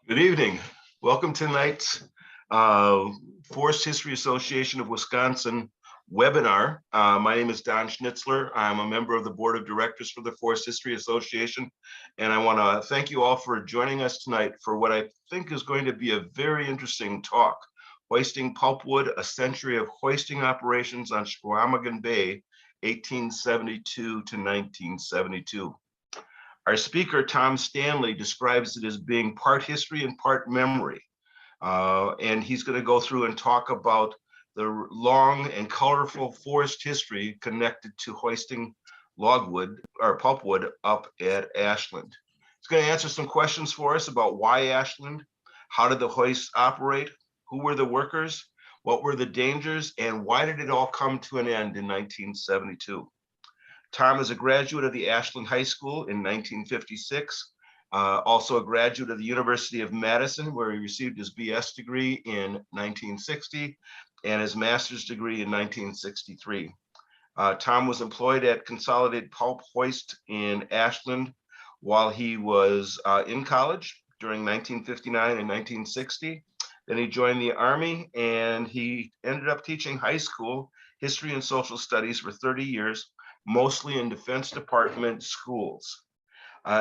Good evening. Welcome to tonight's Forest History Association of Wisconsin webinar. My name is Don Schnitzler. I'm a member of the board of directors for the Forest History Association. And I want to thank you all for joining us tonight for what I think is going to be a very interesting talk. Hoisting Pulpwood, a century of hoisting operations on Chequamegon Bay, 1872 to 1972. Our speaker, Tom Stanley, describes it as being part history and part memory. And he's going to go through and talk about the long and colorful forest history connected to hoisting logwood or pulpwood up at Ashland. He's going to answer some questions for us about why Ashland, how did the hoists operate, who were the workers, what were the dangers, and why did it all come to an end in 1972. Tom is a graduate of the Ashland High School in 1956, also a graduate of the University of Madison, where he received his BS degree in 1960 and his master's degree in 1963. Tom was employed at Consolidated Pulp Hoist in Ashland while he was in college during 1959 and 1960. Then he joined the Army and he ended up teaching high school history and social studies for 30 years. Mostly in Defense Department schools.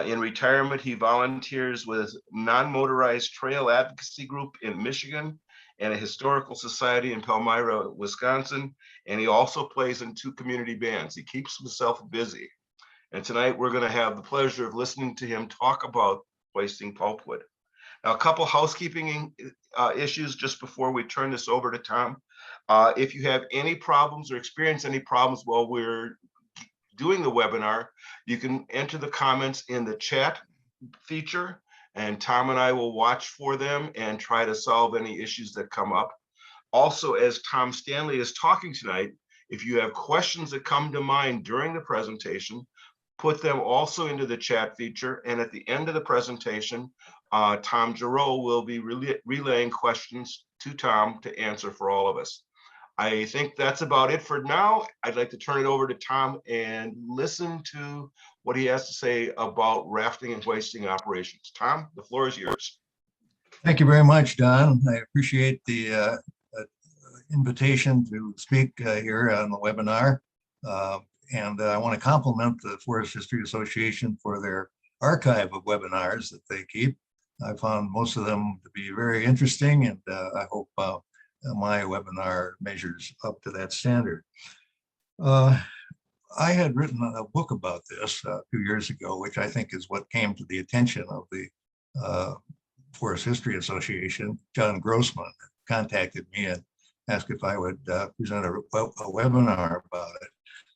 In retirement, he volunteers with non-motorized trail advocacy group in Michigan and a historical society in Palmyra, Wisconsin. And he also plays in 2 community bands. He keeps himself busy. And tonight we're going to have the pleasure of listening to him talk about hoisting pulpwood. Now, a couple housekeeping issues just before we turn this over to Tom. If you have any problems or experience any problems while we're doing the webinar, you can enter the comments in the chat feature, and Tom and I will watch for them and try to solve any issues that come up. Also, as Tom Stanley is talking tonight, if you have questions that come to mind during the presentation, put them also into the chat feature, and at the end of the presentation, Tom Giroux will be relaying questions to Tom to answer for all of us. I think that's about it for now. I'd like to turn it over to Tom and listen to what he has to say about rafting and hoisting operations. Tom, the floor is yours. Thank you very much, Don. I appreciate the invitation to speak here on the webinar. And I want to compliment the Forest History Association for their archive of webinars that they keep. I found most of them to be very interesting, and I hope my webinar measures up to that standard. I had written a book about this a few years ago, which I think is what came to the attention of the Forest History Association. John Grossman contacted me and asked if I would present a webinar about it.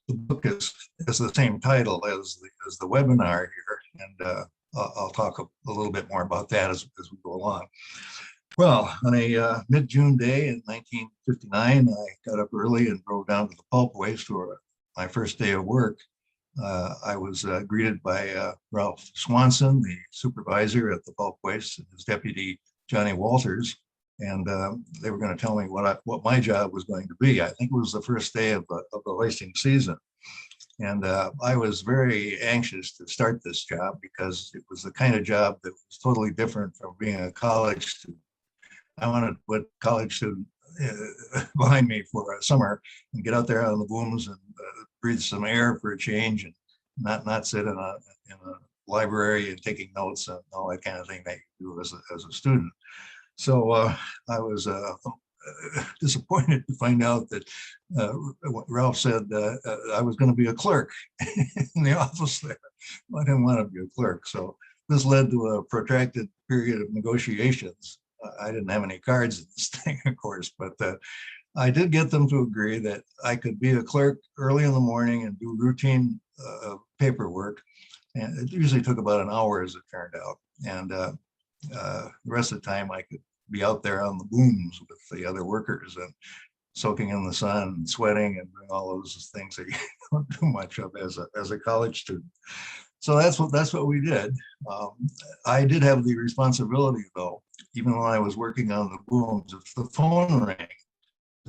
The book has the same title as the webinar here, and I'll talk a little bit more about that as we go along. Well, on a mid-June day in 1959, I got up early and drove down to the pulp hoist for my first day of work. I was greeted by Ralph Swanson, the supervisor at the pulp hoist, and his deputy, Johnny Walters, and they were going to tell me what my job was going to be. I think it was the first day of the hoisting season. And I was very anxious to start this job because it was the kind of job that was totally different from being a college student. I wanted to put college student behind me for a summer and get out there on the booms and breathe some air for a change, and not sit in a library and taking notes and all that kind of thing that you do as a student. So I was disappointed to find out that Ralph said I was going to be a clerk in the office there. I didn't want to be a clerk, so this led to a protracted period of negotiations. I didn't have any cards in this thing, of course, but I did get them to agree that I could be a clerk early in the morning and do routine paperwork. And it usually took about an hour, as it turned out. And the rest of the time I could be out there on the booms with the other workers and soaking in the sun and sweating and doing all those things that you don't do much of as a college student. So that's what we did. I did have the responsibility, though, even when I was working on the booms, if the phone rang,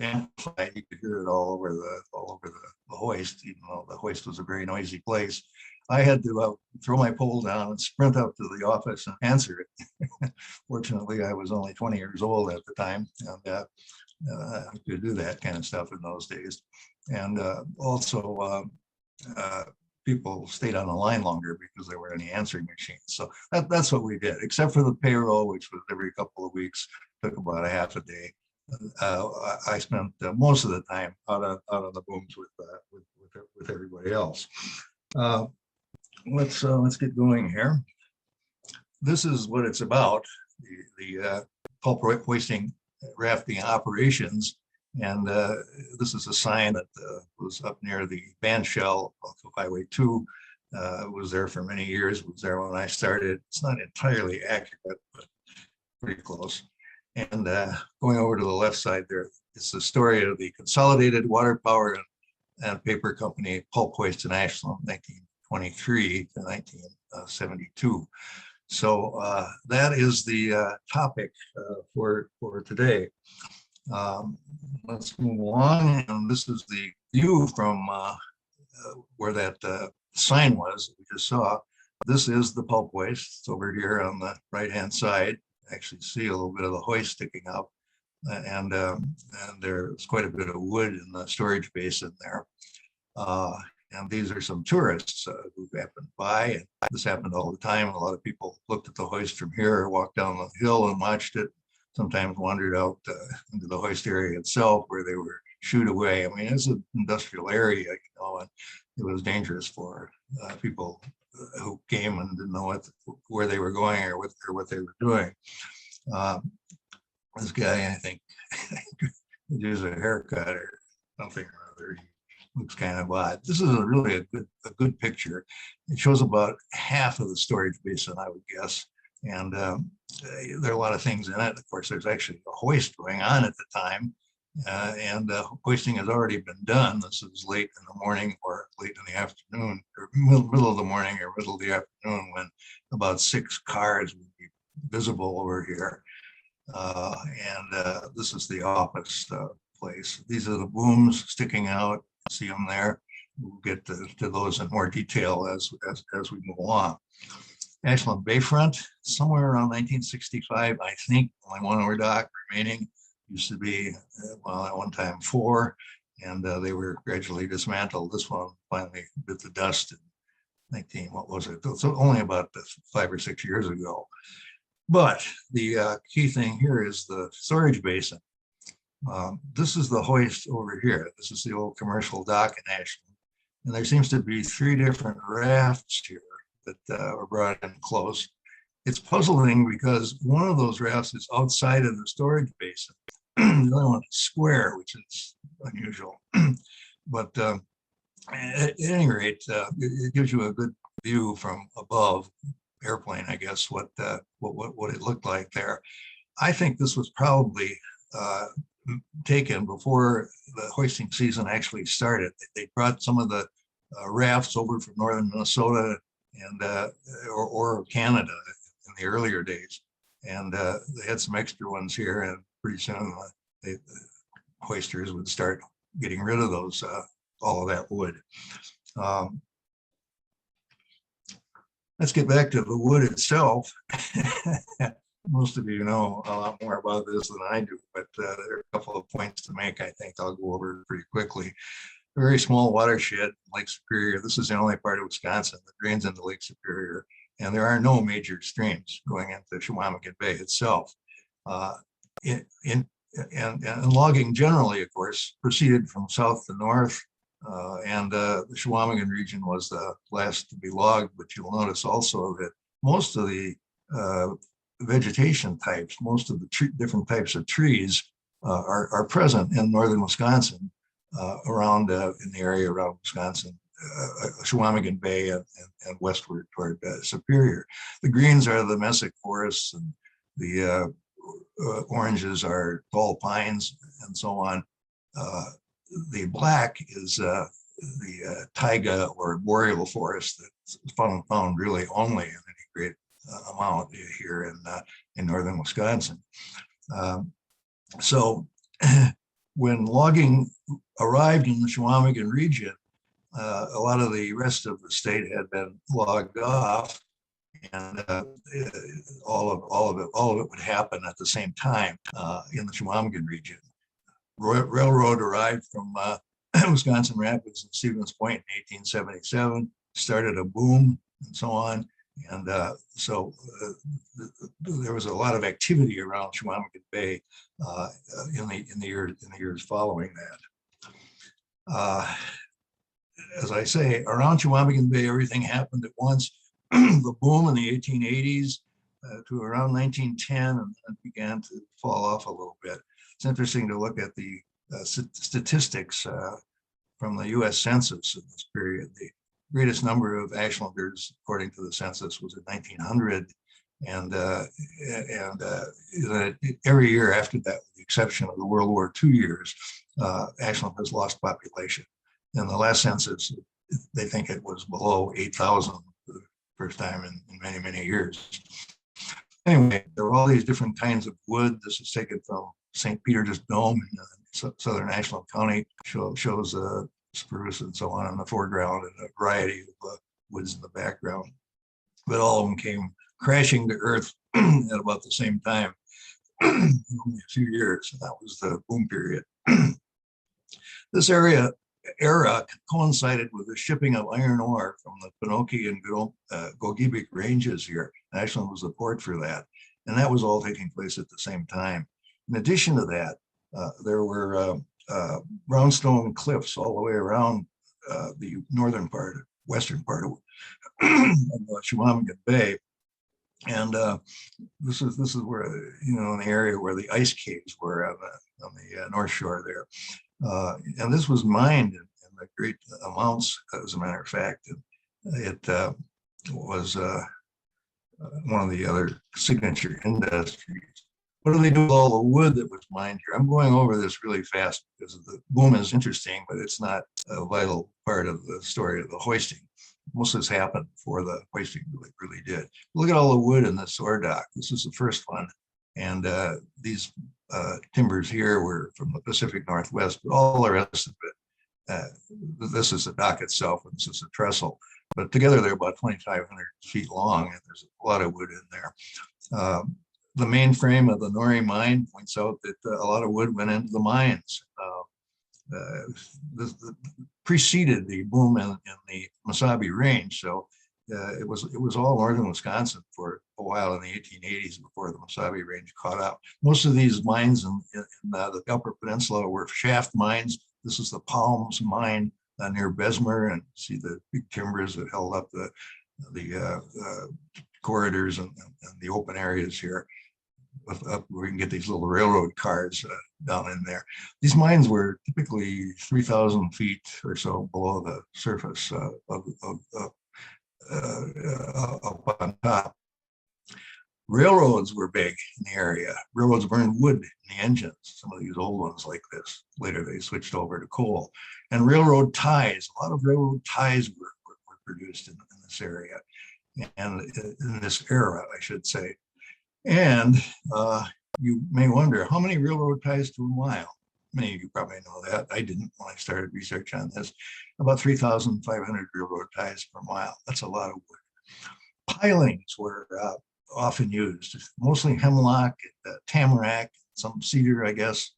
amplified, you could hear it all over the hoist, even though the hoist was a very noisy place. I had to throw my pole down and sprint up to the office and answer it. Fortunately, I was only 20 years old at the time, and I could do that kind of stuff in those days. And also, people stayed on the line longer because there weren't any answering machines. So that's what we did, except for the payroll, which was every couple of weeks, took about a half a day. I spent most of the time out on the booms with everybody else. Let's get going here. This is what it's about: the pulp hoisting rafting operations. And this is a sign that was up near the band shell of Highway 2. Was there for many years, was there when I started. It's not entirely accurate, but pretty close. And going over to the left side there, it's the story of the Consolidated Water Power and Paper Company Pulp Hoist in Ashland, 1923 to 1972. So that is the topic for today. Let's move along, and this is the view from where that sign was we just saw. This is the pulp hoist. It's over here on the right-hand side. Actually see a little bit of the hoist sticking up, and there's quite a bit of wood in the storage basin there. And these are some tourists who happened by, and this happened all the time. A lot of people looked at the hoist from here, walked down the hill and watched it, sometimes wandered out into the hoist area itself where they were shooed away. I mean, it's an industrial area, and it was dangerous for people who came and didn't know where they were going or what they were doing. This guy, I think, gives a haircut or something or other. He looks kind of odd. This is really a good picture. It shows about half of the storage basin, I would guess. And there are a lot of things in it. Of course, there's actually a hoist going on at the time, and hoisting has already been done. This is late in the morning or late in the afternoon, or middle of the morning or middle of the afternoon, when about 6 cars would be visible over here. And this is the office place. These are the booms sticking out. See them there. We'll get to those in more detail as we move along. Ashland Bayfront, somewhere around 1965, I think, only one over dock remaining. Used to be, well, at one time 4, and they were gradually dismantled. This one finally bit the dust in what was it? So only about 5 or 6 years ago. But the key thing here is the storage basin. This is the hoist over here. This is the old commercial dock in Ashland. And there seems to be 3 different rafts here that were brought in close. It's puzzling because one of those rafts is outside of the storage basin. The other one is square, which is unusual. But at any rate, it gives you a good view from above, airplane, I guess, what it looked like there. I think this was probably taken before the hoisting season actually started. They brought some of the rafts over from northern Minnesota and or Canada in the earlier days, and they had some extra ones here, and pretty soon the hoisters would start getting rid of those all of that wood. Let's get back to the wood itself. Most of you know a lot more about this than I do, but there are a couple of points to make. I think I'll go over pretty quickly. A very small watershed, Lake Superior. This is the only part of Wisconsin that drains into Lake Superior, and there are no major streams going into Chequamegon Bay itself. And logging generally, of course, proceeded from south to north, and the Chequamegon region was the last to be logged. But you'll notice also that most of the vegetation types, most of the different types of trees are present in northern Wisconsin, around in the area around Wisconsin, Chequamegon Bay and westward toward Superior. The greens are the mesic forests, and the oranges are tall pines and so on. The black is the taiga or boreal forest that's found really only in any great amount here in northern Wisconsin. So when logging arrived in the Chequamegon region, a lot of the rest of the state had been logged off, and all of it would happen at the same time in the Chequamegon region. Railroad arrived from Wisconsin Rapids and Stevens Point in 1877, started a boom and so on. And so there was a lot of activity around Chequamegon Bay in the years following that. As I say, around Chequamegon Bay, everything happened at once. The boom in the 1880s to around 1910, and then began to fall off a little bit. It's interesting to look at the statistics from the U.S. Census in this period. The greatest number of Ashlanders, according to the census, was in 1900, and every year after that, with the exception of the World War II years, Ashland has lost population. In the last census, they think it was below 8,000 for the first time in many, many years. Anyway, there are all these different kinds of wood. This is taken from St. Peter's Dome in southern Ashland County, shows spruce and so on in the foreground and a variety of woods in the background. But all of them came crashing to earth at about the same time in only a few years. And that was the boom period. This era coincided with the shipping of iron ore from the Pinokie and Gogebic ranges here. Ashland was the port for that. And that was all taking place at the same time. In addition to that, there were brownstone cliffs all the way around the western part of Chequamegon Bay. And this is where, in the area where the ice caves were on the north shore there. And this was mined in great amounts, as a matter of fact. It was one of the other signature industries. What do they do with all the wood that was mined here? I'm going over this really fast because the boom is interesting, but it's not a vital part of the story of the hoisting. Most of this happened before the hoisting really did. Look at all the wood in this ore dock. This is the first one. And these timbers here were from the Pacific Northwest, but all the rest of it, this is the dock itself, and this is the trestle. But together they're about 2,500 feet long, and there's a lot of wood in there. The main frame of the Nori mine points out that a lot of wood went into the mines. This preceded the boom in the Mesabi Range, so it was all northern Wisconsin for a while in the 1880s before the Mesabi Range caught up. Most of these mines in the Upper Peninsula were shaft mines. This is the Palms mine near Bessemer, and see the big timbers that held up the corridors and the open areas here. Up where you can get these little railroad cars down in there. These mines were typically 3,000 feet or so below the surface up on top. Railroads were big in the area. Railroads burned wood in the engines, some of these old ones like this. Later they switched over to coal. And railroad ties, a lot of railroad ties were produced in this area, and in this era, I should say. And you may wonder, how many railroad ties to a mile? Many of you probably know that. I didn't when I started research on this. About 3,500 railroad ties per mile. That's a lot of wood. Pilings were often used, mostly hemlock, tamarack, some cedar, I guess.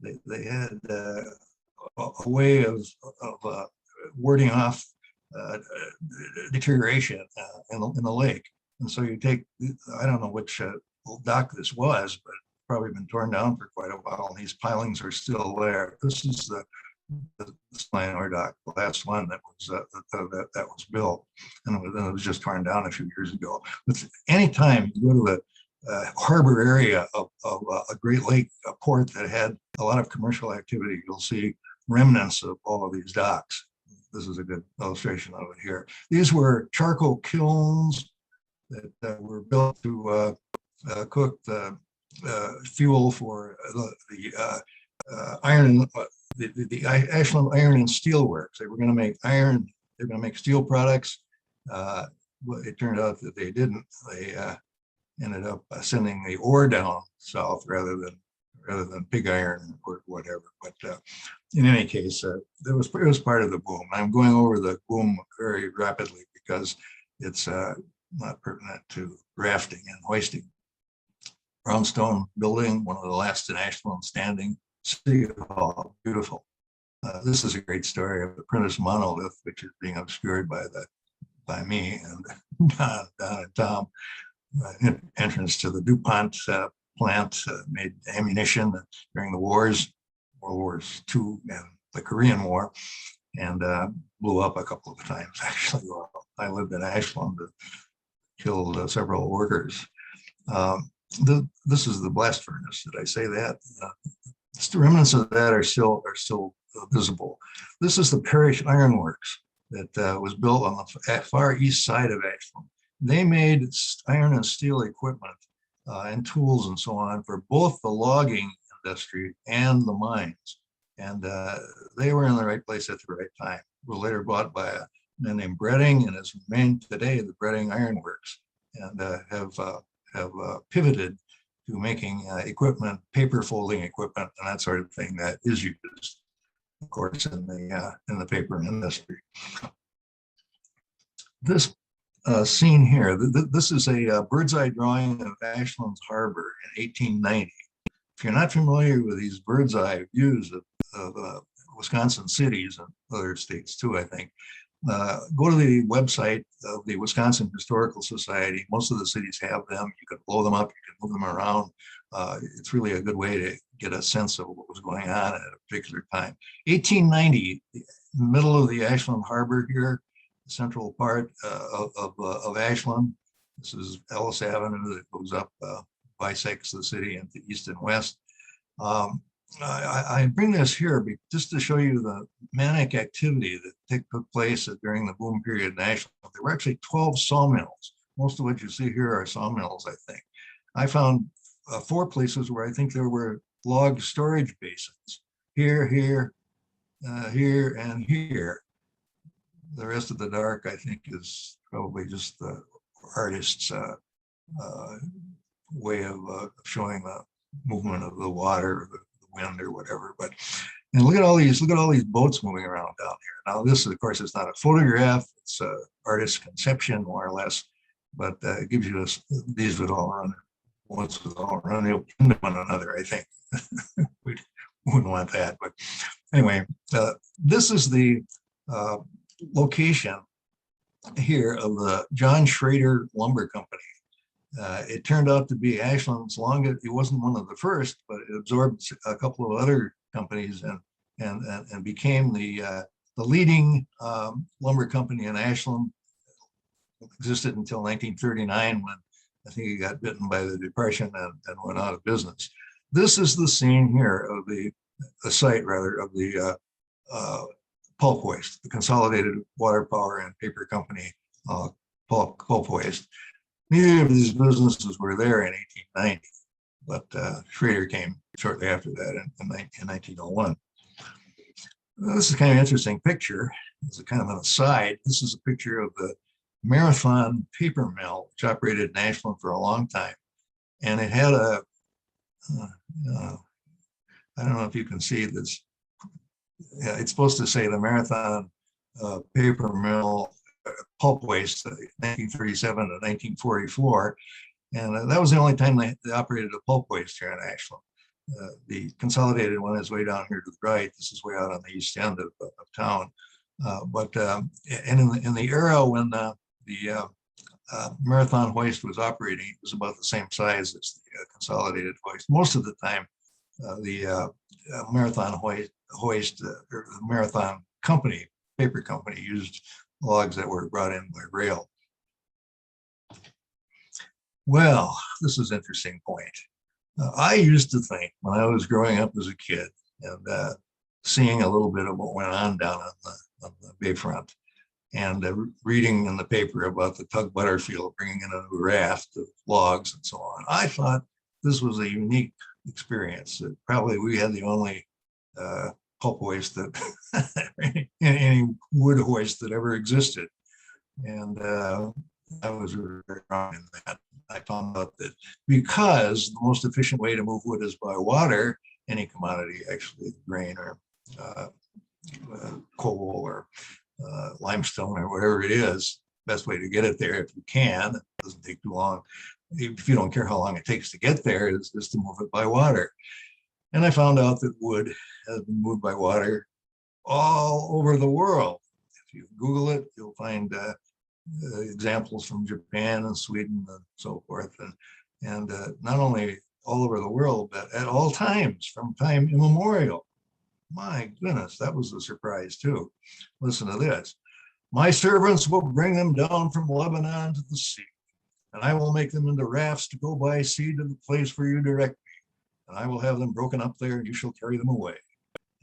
They had a way of warding off deterioration in the lake. And so you take, I don't know which dock this was, but probably been torn down for quite a while, and these pilings are still there. This is the iron ore dock, the last one that was built, and it was just torn down a few years ago. But anytime you go to the harbor area of a Great Lake, a port that had a lot of commercial activity, you'll see remnants of all of these docks. This is a good illustration of it here. These were charcoal kilns that were built to cook the fuel for the iron, the Ashland Iron and Steel Works. They were going to make iron. They were going to make steel products. Well, it turned out that they didn't. They ended up sending the ore down south rather rather than pig iron or whatever. But in any case, it was part of the boom. I'm going over the boom very rapidly because it's not pertinent to rafting and hoisting. Brownstone building, one of the last in Ashland standing. City Hall, beautiful. This is a great story of the Prentice monolith, which is being obscured by me and Don and Tom. Entrance to the DuPont plant, made ammunition during the wars, World Wars II and the Korean War, and blew up a couple of times actually. Well, I lived in Ashland, killed several workers. This is the blast furnace. Did I say that? The remnants of that are still visible. This is the Parish Ironworks that was built on the far east side of Ashland. They made iron and steel equipment and tools and so on for both the logging industry and the mines. And they were in the right place at the right time. Were later bought by a man named Bredding and has remained today the Bredding Ironworks, and have pivoted to making equipment, paper folding equipment, and that sort of thing that is used, of course, in the paper industry. This scene here, this is a bird's eye drawing of Ashland's Harbor in 1890. If you're not familiar with these bird's eye views of Wisconsin cities and other states too, I think, go to the website of the Wisconsin Historical Society. Most of the cities have them. You can blow them up, you can move them around. It's really a good way to get a sense of what was going on at a particular time. 1890, the middle of the Ashland Harbor here, the central part of Ashland. This is Ellis Avenue that goes up, bisects the city into east and west. I bring this here just to show you the manic activity that took place during the boom period in Ashland. There were actually 12 sawmills. Most of what you see here are sawmills, I think. I found 4 places where I think there were log storage basins. Here, here, here, and here. The rest of the dark, I think, is probably just the artist's way of showing the movement of the water, or the wind, or whatever. But and look at all these boats moving around down here. Now, this, of course, is not a photograph; it's an artist's conception, more or less. But it gives you these would all run. Boats would all run into one another. I think we wouldn't want that. But anyway, this is the location here of the John Schrader Lumber Company. It turned out to be Ashland's longest. It wasn't one of the first, but it absorbed a couple of other companies and became the leading lumber company in Ashland. It existed until 1939, when I think it got bitten by the Depression and went out of business. This is the scene here of the site, rather, of the Pulp Hoist, the Consolidated Water Power and Paper Company Pulp Hoist. Neither of these businesses were there in 1890, but Schrader came shortly after that in 1901. This is kind of an interesting picture. It's a kind of an aside. This is a picture of the Marathon paper mill, which operated in Ashland for a long time. And it had I don't know if you can see this. Yeah, it's supposed to say the Marathon paper mill pulp waste, 1937 to 1944. And that was the only time they operated a pulp waste here in Ashland. The Consolidated one is way down here to the right. This is way out on the east end of town. And in the era when the Marathon hoist was operating, it was about the same size as the Consolidated hoist. Most of the time, the Marathon hoist or the Marathon company, paper company, used logs that were brought in by rail. Well, this is an interesting point. I used to think when I was growing up as a kid and seeing a little bit of what went on down on the bayfront, and reading in the paper about the Tug Butterfield bringing in a new raft of logs and so on, I thought this was a unique experience. That probably we had the only pulp hoist that any wood hoist that ever existed, and I was very wrong in that. I found out that because the most efficient way to move wood is by water, any commodity, actually grain or coal or limestone or whatever it is, best way to get it there if you can, it doesn't take too long. If you don't care how long it takes to get there, is to move it by water. And I found out that wood has been moved by water all over the world. If you Google it, you'll find examples from Japan and Sweden and so forth. And not only all over the world, but at all times, from time immemorial. My goodness, that was a surprise too. Listen to this. My servants will bring them down from Lebanon to the sea, and I will make them into rafts to go by sea to the place where you direct me. And I will have them broken up there, and you shall carry them away.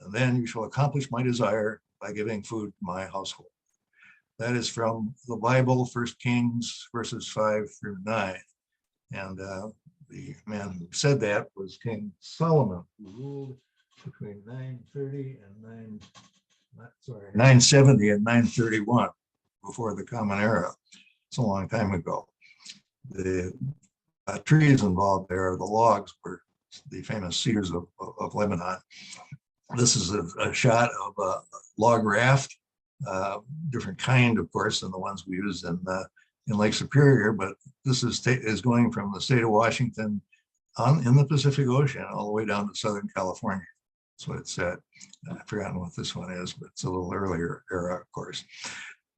And then you shall accomplish my desire by giving food to my household. That is from the Bible, 1 Kings verses 5 through 9. And the man who said that was King Solomon, who ruled between 970 and 931 before the Common Era. It's a long time ago. The trees involved there, the logs, were the famous cedars of Lebanon. This is a shot of a log raft, different kind, of course, than the ones we use in Lake Superior, but this is going from the state of Washington in the Pacific Ocean all the way down to Southern California. That's what it said. I've forgotten what this one is, but it's a little earlier era, of course.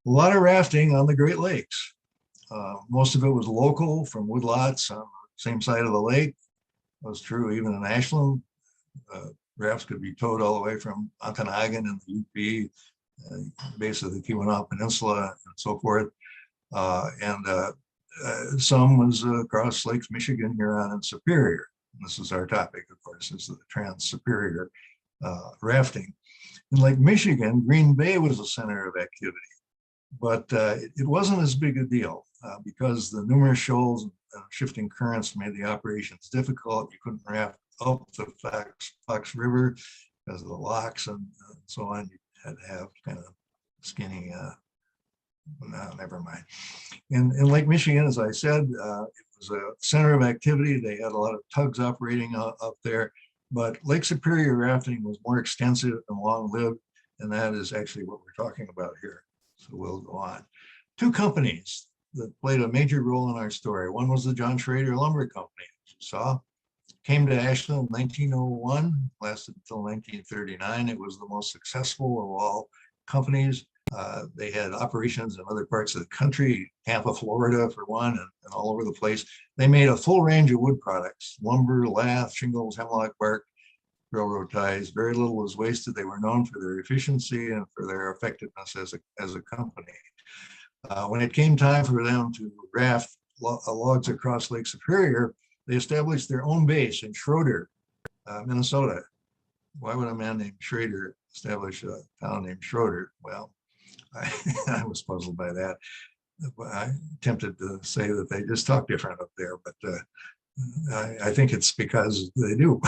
A lot of rafting on the Great Lakes. Most of it was local from woodlots on the same side of the lake. That was true even in Ashland. Rafts could be towed all the way from Okanagan and the UP, base of the Keweenaw Peninsula and so forth. Some was across Lakes Michigan, Huron, and Superior. This is our topic, of course, is the Trans-Superior rafting. In Lake Michigan, Green Bay was a center of activity, but it wasn't as big a deal because the numerous shoals and shifting currents made the operations difficult. You couldn't raft up the Fox River because of the locks and so on. You had to have kind of skinny, no, never mind. In Lake Michigan, as I said, it was a center of activity. They had a lot of tugs operating up there, but Lake Superior rafting was more extensive and long-lived, and that is actually what we're talking about here. So we'll go on. Two companies that played a major role in our story. One was the John Schrader Lumber Company, as you saw. Came to Ashland in 1901, lasted until 1939. It was the most successful of all companies. They had operations in other parts of the country, Tampa, Florida for one, and all over the place. They made a full range of wood products: lumber, lath, shingles, hemlock bark, railroad ties. Very little was wasted. They were known for their efficiency and for their effectiveness as a company. When it came time for them to raft logs across Lake Superior, they established their own base in Schroeder, Minnesota. Why would a man named Schrader establish a town named Schroeder? Well, I was puzzled by that. I attempted to say that they just talk different up there, but I think it's because they do.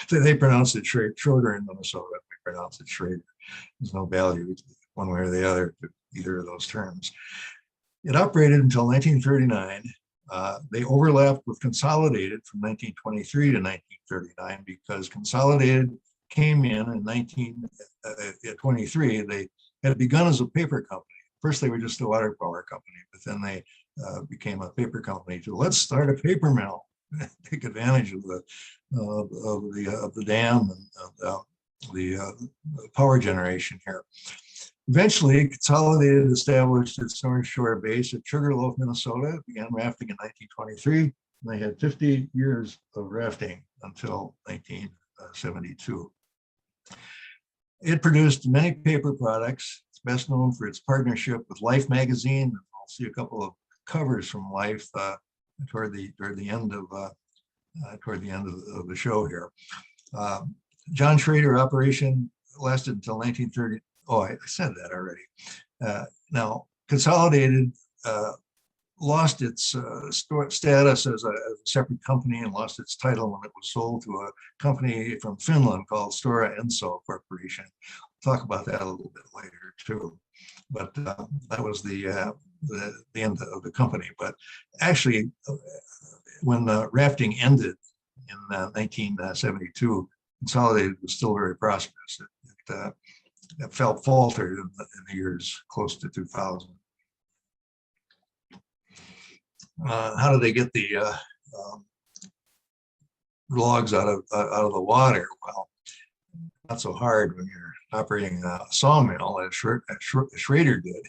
They pronounce it Schroeder in Minnesota. We pronounce it Schrader. There's no value one way or the other to either of those terms. It operated until 1939. They overlapped with Consolidated from 1923 to 1939 because Consolidated came in 1923. They had begun as a paper company. First, they were just a water power company, but then they became a paper company too. Let's start a paper mill, take advantage of the dam and the power generation here. Eventually, Consolidated established its North Shore base at Sugarloaf, Minnesota, began rafting in 1923, and they had 50 years of rafting until 1972. It produced many paper products. It's best known for its partnership with Life magazine. I'll see a couple of covers from Life toward the end of the show here. John Schrader operation lasted until 1930. Oh, I said that already. Now, Consolidated lost its status as a separate company and lost its title when it was sold to a company from Finland called Stora Enso Corporation. We'll talk about that a little bit later too. But that was the the end of the company. But actually, when rafting ended in 1972, Consolidated was still very prosperous. It faltered in the years close to 2000. How do they get the logs out of the water? Well, not so hard when you're operating a sawmill, as Schrader did.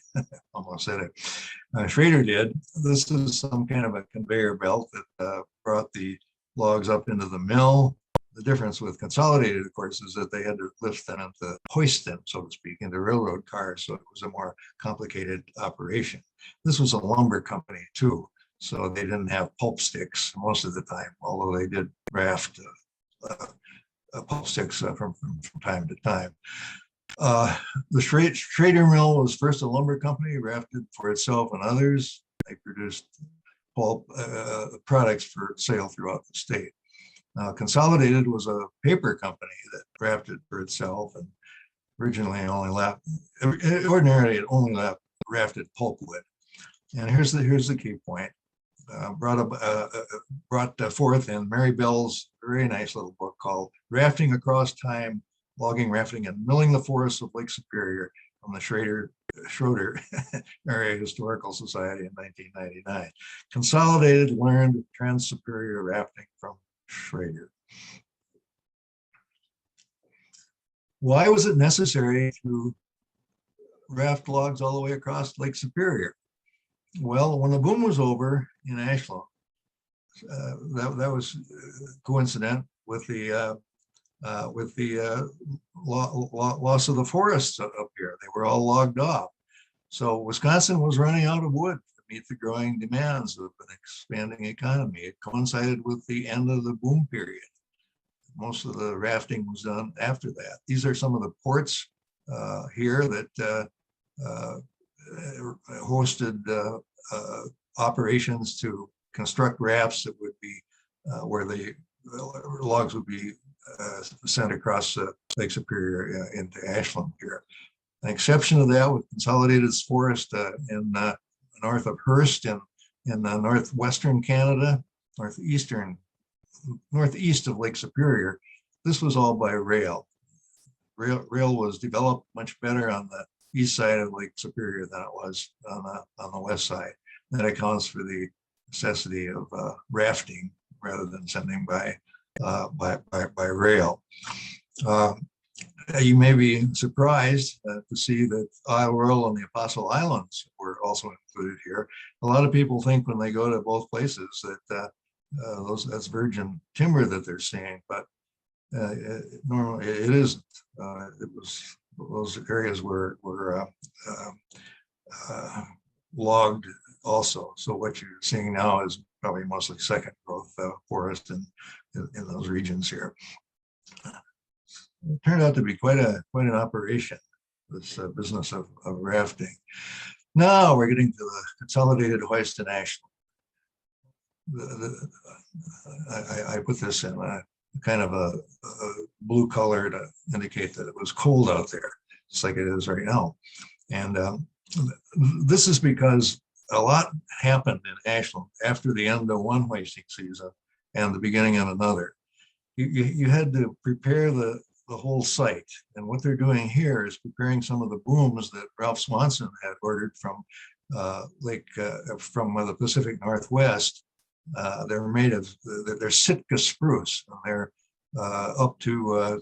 Almost said it. Schrader did. This is some kind of a conveyor belt that brought the logs up into the mill. The difference with Consolidated, of course, is that they had to lift them to hoist them, so to speak, into railroad cars. So it was a more complicated operation. This was a lumber company too, so they didn't have pulp sticks most of the time, although they did raft pulp sticks from time to time. The Schrader Mill was first a lumber company, rafted for itself and others. They produced pulp products for sale throughout the state. Consolidated was a paper company that rafted for itself, and originally ordinarily it only rafted pulpwood. And here's the key point. Brought forth in Mary Bell's very nice little book called Rafting Across Time, Logging, Rafting, and Milling the Forests of Lake Superior from the Schroeder Area Historical Society in 1999. Consolidated learned Trans-Superior rafting from Schrader. Why was it necessary to raft logs all the way across Lake Superior? Well, when the boom was over in Ashland, that was coincident with the loss of the forests up here. They were all logged off. So Wisconsin was running out of wood to meet the growing demands of an expanding economy. It coincided with the end of the boom period. Most of the rafting was done after that. These are some of the ports here that hosted operations to construct rafts that would be where the logs would be sent across Lake Superior into Ashland here. An exception to that with Consolidated's forest in north of Hearst in northwestern Canada, northeast of Lake Superior. This was all by rail. Rail was developed much better on the east side of Lake Superior than it was on the west side. That accounts for the necessity of rafting rather than sending by rail. You may be surprised to see that Isle Royale and the Apostle Islands were also included here. A lot of people think when they go to both places that that's virgin timber that they're seeing, but normally it isn't. It was those areas were logged also. So what you're seeing now is probably mostly second growth forest in those regions here. It turned out to be quite an operation, this business of rafting. Now we're getting to the Consolidated Hoist in Ashland. I put this in a kind of a blue color to indicate that it was cold out there, just like it is right now. And this is because a lot happened in Ashland after the end of one hoisting season and the beginning of another. You had to prepare the whole site. And what they're doing here is preparing some of the booms that Ralph Swanson had ordered from from the Pacific Northwest. They're made of, they're Sitka spruce. And they're up to,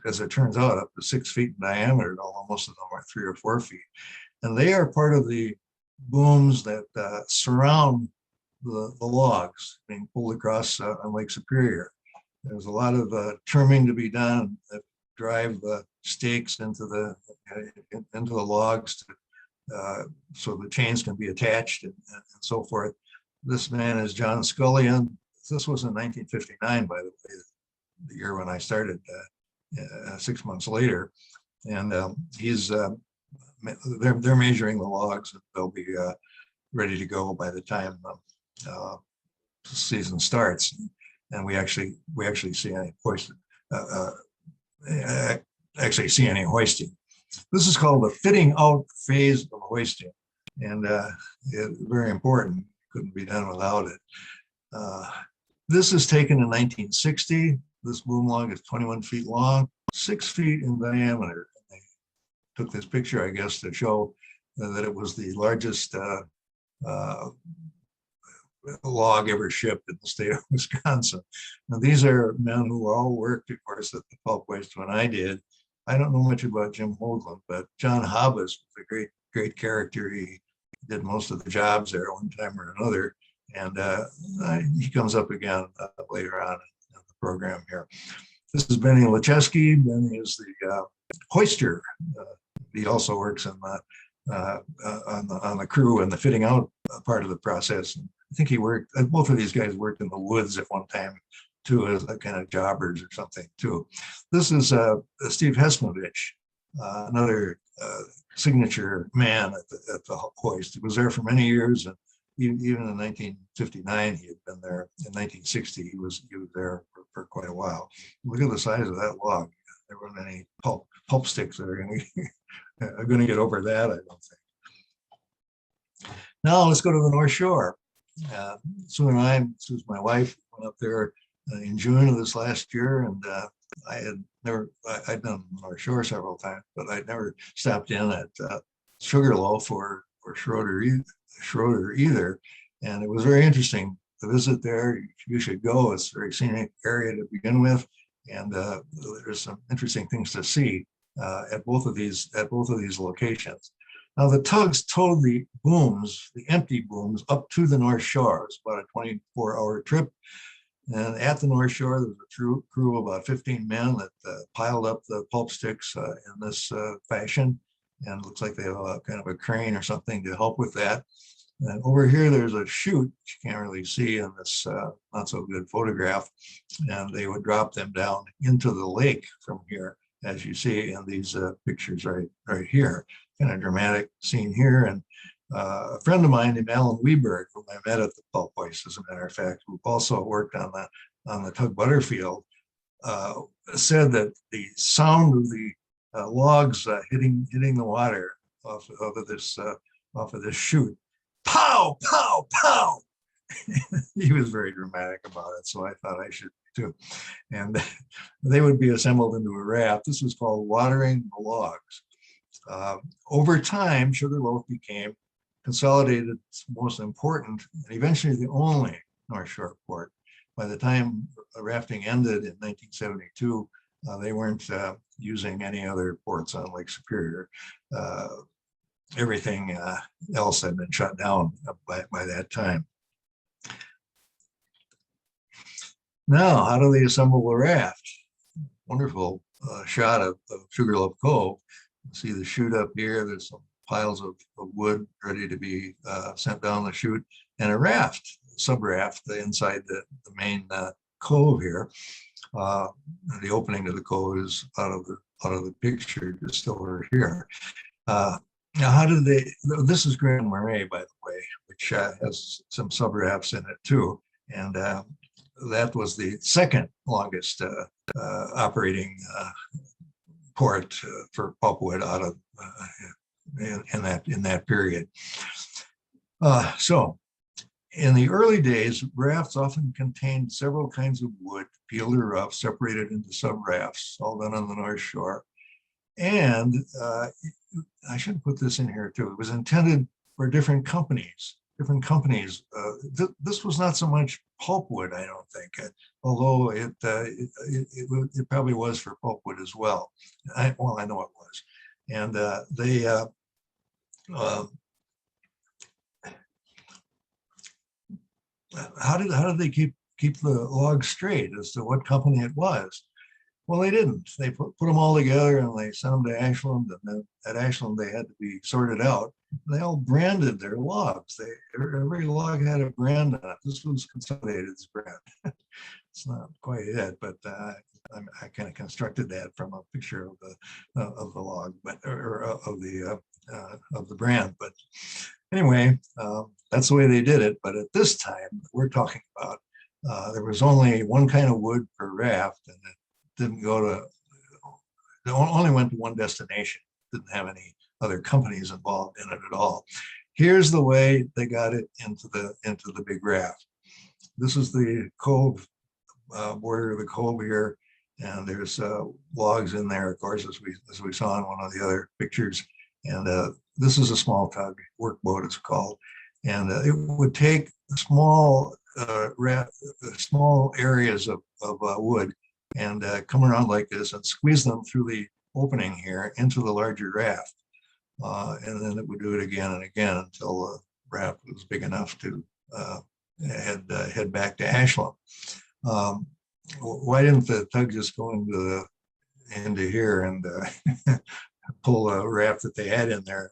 as it turns out, up to 6 feet in diameter, although most of them are 3 or 4 feet. And they are part of the booms that surround the logs being pulled across on Lake Superior. There's a lot of trimming to be done that drive the stakes into the logs so the chains can be attached and so forth. This man is John Scullion. This was in 1959, by the way, the year when I started, 6 months later. And they're measuring the logs, and they'll be ready to go by the time the season starts. And we actually see any hoisting. This is called the fitting out phase of hoisting. and very important. Couldn't be done without it. This is taken in 1960. This boom log is 21 feet long, 6 feet in diameter. They took this picture, I guess, to show that it was the largest log ever shipped in the state of Wisconsin. Now, these are men who all worked, of course, at the pulp hoist when I did. I don't know much about Jim Hoagland, but John Hobbs was a great character. He did most of the jobs there one time or another. And he comes up again later on in the program here. This is Benny Lecheski. Benny is the hoister. He also works on the crew and the fitting out part of the process. And I think he worked, both of these guys worked in the woods at one time too, as a kind of jobbers or something too. This is Steve Hesmovich, another signature man at the hoist. He was there for many years, and even in 1959 he had been there. In 1960 he was there for quite a while. Look at the size of that log. There weren't any pulp sticks that are going to get over that, I don't think. Now let's go to the North Shore. Sue and I, Sue's my wife, went up there in June of this last year, and I'd been on the North Shore several times, but I'd never stopped in at Sugarloaf or Schroeder either. And it was very interesting to visit there. You should go. It's a very scenic area to begin with, and there's some interesting things to see at both of these locations. Now, the tugs towed the booms, the empty booms, up to the North Shore. It's about a 24-hour trip. And at the North Shore, there was a crew of about 15 men that piled up the pulp sticks in this fashion. And it looks like they have a kind of a crane or something to help with that. And over here, there's a chute, which you can't really see in this not so good photograph. And they would drop them down into the lake from here, as you see in these pictures right here. Kind of dramatic scene here. And a friend of mine named Alan Weberg, whom I met at the pulp hoist, as a matter of fact, who also worked on the Tug Butterfield, said that the sound of the logs hitting the water off of this chute, pow, pow, pow. He was very dramatic about it, so I thought I should too. And they would be assembled into a raft. This was called watering the logs. Over time, Sugarloaf became Consolidated's most important and eventually the only North Shore port. By the time rafting ended in 1972, they weren't using any other ports on Lake Superior. Everything else had been shut down by that time. Now, how do they assemble the raft? Wonderful shot of Sugarloaf Cove. You see the chute up here. There's some piles of wood ready to be sent down the chute, and a raft, sub-raft inside the main cove here. The opening to the cove is out of the picture, just over here. Now, how did they? This is Grand Marais, by the way, which has some sub-rafts in it too, and that was the second longest operating port for pulpwood out of in that period. So in the early days, rafts often contained several kinds of wood, peeled or rough, separated into sub-rafts, all done on the North Shore. And I should put this in here too. It was intended for different companies. This was not so much pulpwood, I don't think, although it probably was for pulpwood as well. I know it was. And how did they keep the logs straight as to what company it was? Well, they didn't. They put them all together and they sent them to Ashland, and then at Ashland they had to be sorted out. They all branded their logs. Every log had a brand on it. This was Consolidated's brand. It's not quite it, but I kind of constructed that from a picture of the log, but or of the brand. But anyway, that's the way they did it. But at this time, we're talking about there was only one kind of wood per raft, and it didn't go to. It only went to one destination. Didn't have any other companies involved in it at all. here's the way they got it into the big raft. This is the cove, border of the cove here, and there's logs in there, of course, as we saw in one of the other pictures. And this is a small tug, workboat it's called, and it would take small small areas of wood and come around like this and squeeze them through the opening here into the larger raft. And then it would do it again and again until the raft was big enough to head back to Ashland. Why didn't the tug just go into here and pull a raft that they had in there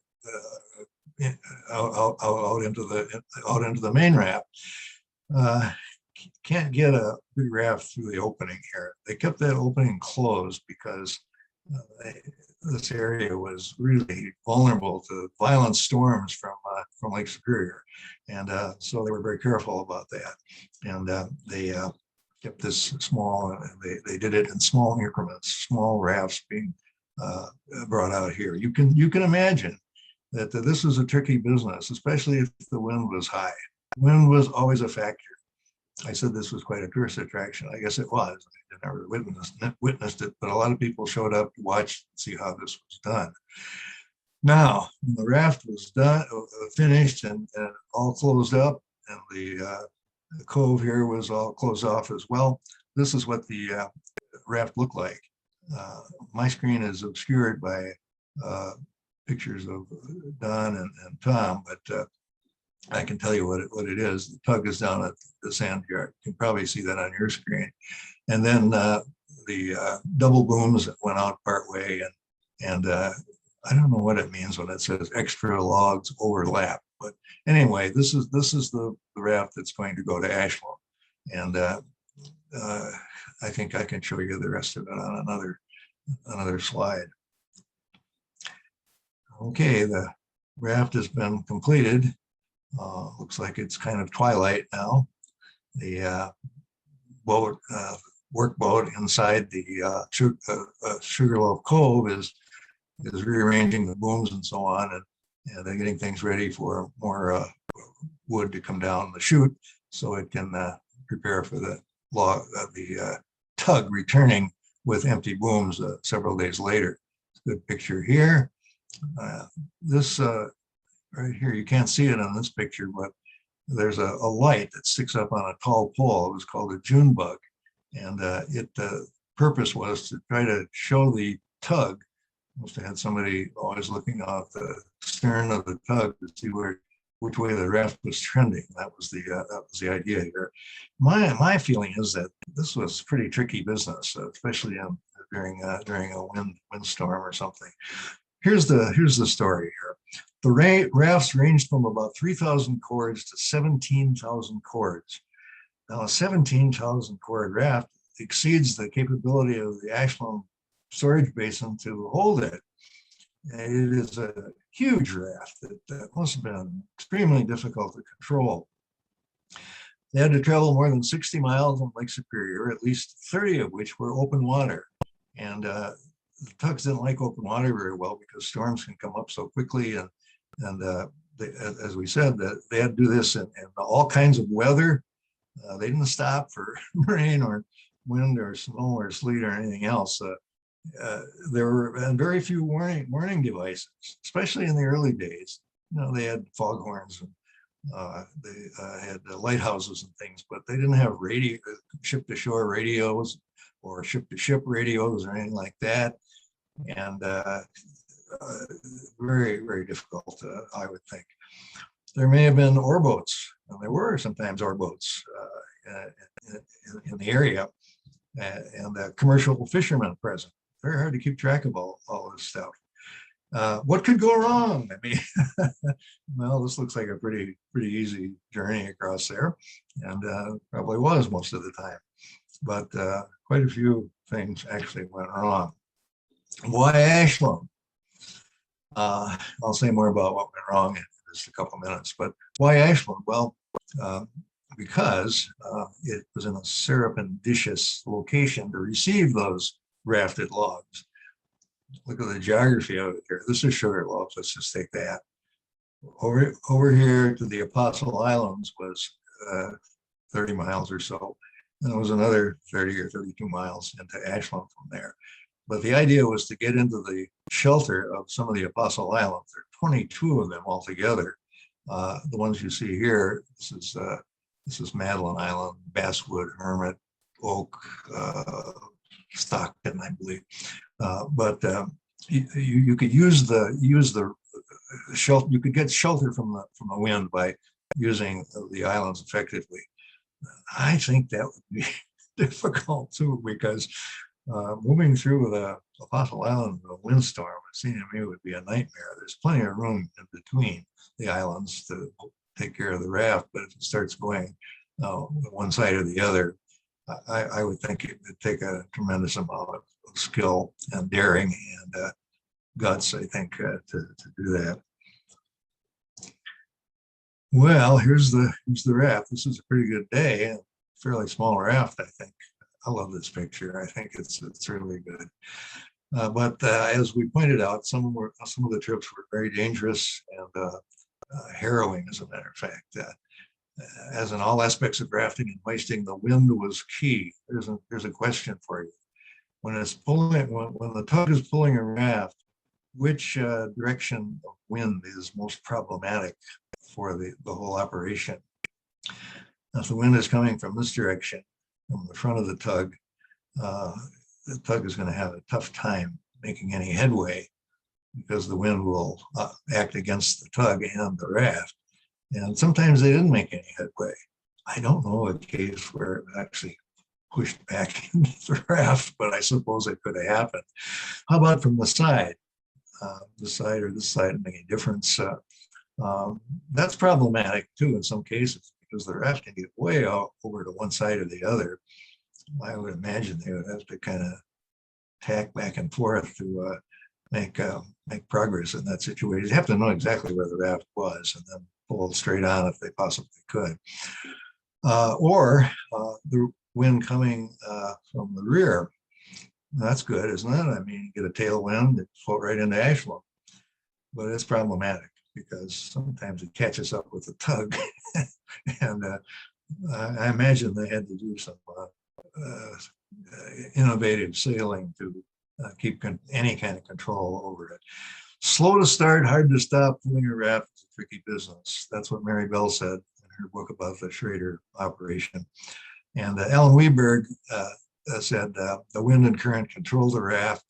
out into the main raft? Can't get a big raft through the opening here. They kept that opening closed because this area was really vulnerable to violent storms from Lake Superior, and so they were very careful about that. And they kept this small. They did it in small increments, small rafts being brought out here. You can imagine that this was a tricky business, especially if the wind was high. Wind was always a factor. I said this was quite a tourist attraction. I guess it was. I never witnessed it, but a lot of people showed up to watch and see how this was done. Now, when the raft was done, finished, and all closed up, and the cove here was all closed off as well, this is what the raft looked like. My screen is obscured by pictures of Don and Tom, but I can tell you what it is. The tug is down at the sand yard. You can probably see that on your screen. And then the double booms that went out part way, and I don't know what it means when it says extra logs overlap. But anyway, this is the raft that's going to go to Ashland, and I think I can show you the rest of it on another slide. Okay, the raft has been completed. Looks like it's kind of twilight now. The boat, workboat inside the Sugarloaf Cove is rearranging the booms and so on, and they're getting things ready for more wood to come down the chute, so it can prepare for the tug returning with empty booms several days later. Good picture here. This right here, you can't see it on this picture, but there's a light that sticks up on a tall pole. It was called a June bug, and the purpose was to try to show the tug. Must have had somebody always looking off the stern of the tug to see which way the raft was trending. That was the idea here. My feeling is that this was pretty tricky business, especially during a windstorm or something. Here's the story here. The rafts ranged from about 3,000 cords to 17,000 cords. Now, a 17,000 cord raft exceeds the capability of the Ashland storage basin to hold it. It is a huge raft that must have been extremely difficult to control. They had to travel more than 60 miles on Lake Superior, at least 30 of which were open water. And the tugs didn't like open water very well because storms can come up so quickly. And as we said, that they had to do this in all kinds of weather. They didn't stop for rain or wind or snow or sleet or anything else. There were very few warning devices, especially in the early days. They had foghorns and they had lighthouses and things, but they didn't have ship-to-shore radios or ship-to-ship radios or anything like that. And very, very difficult, I would think. There may have been oarboats, and there were sometimes oarboats in the area, and commercial fishermen present. Very hard to keep track of all this stuff. What could go wrong? I mean, well, this looks like a pretty easy journey across there, and probably was most of the time. But quite a few things actually went wrong. Why Ashland? I'll say more about what went wrong in just a couple minutes, but why Ashland? Well, because it was in a surreptitious location to receive those rafted logs. Look at the geography of it here. This is Sugarloaf. Let's just take that. over here to the Apostle Islands was 30 miles or so. And it was another 30 or 32 miles into Ashland from there. But the idea was to get into the shelter of some of the Apostle Islands. There are 22 of them altogether. The ones you see here, this is Madeline Island, Basswood, Hermit, Oak, Stockton, I believe. But you could use the shelter. You could get shelter from the wind by using the islands effectively. I think that would be difficult too, because moving through the Apostle Island in a windstorm, it seems to me would be a nightmare. There's plenty of room in between the islands to take care of the raft, but if it starts going one side or the other, I would think it would take a tremendous amount of skill and daring and guts, I think, to do that. Well, here's the raft. This is a pretty good day. A fairly small raft, I think. I love this picture. I think it's really good. But as we pointed out, some of the trips were very dangerous and harrowing, as a matter of fact. As in all aspects of rafting and hoisting, the wind was key. There's a question for you. When the tug is pulling a raft, which direction of wind is most problematic for the whole operation? Now, if the wind is coming from this direction, from the front of the tug is going to have a tough time making any headway, because the wind will act against the tug and the raft. And sometimes they didn't make any headway. I don't know a case where it actually pushed back into the raft, but I suppose it could have happened. How about from the side? This side or this side make a difference? That's problematic too in some cases, because the raft can get way out over to one side or the other. I would imagine they would have to kind of tack back and forth to make progress in that situation. You have to know exactly where the raft was and then pull straight on if they possibly could. Or the wind coming from the rear. That's good, isn't it? I mean, you get a tailwind, it float right into Ashland. But it's problematic because sometimes it catches up with the tug. And I imagine they had to do some innovative sailing to keep any kind of control over it. Slow to start, hard to stop. Pulling a raft is a tricky business. That's what Mary Bell said in her book about the Schrader operation. And Alan Weberg said the wind and current control the raft.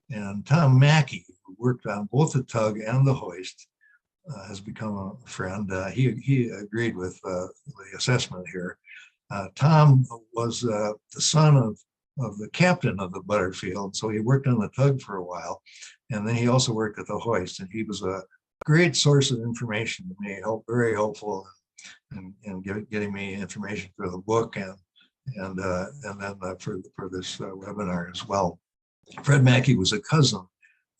And Tom Mackey, who worked on both the tug and the hoist, has become a friend. He agreed with the assessment here. Tom was the son of the captain of the Butterfield, so he worked on the tug for a while, and then he also worked at the hoist, and he was a great source of information to me, very helpful in getting me information for the book and then for this webinar as well. Fred Mackey was a cousin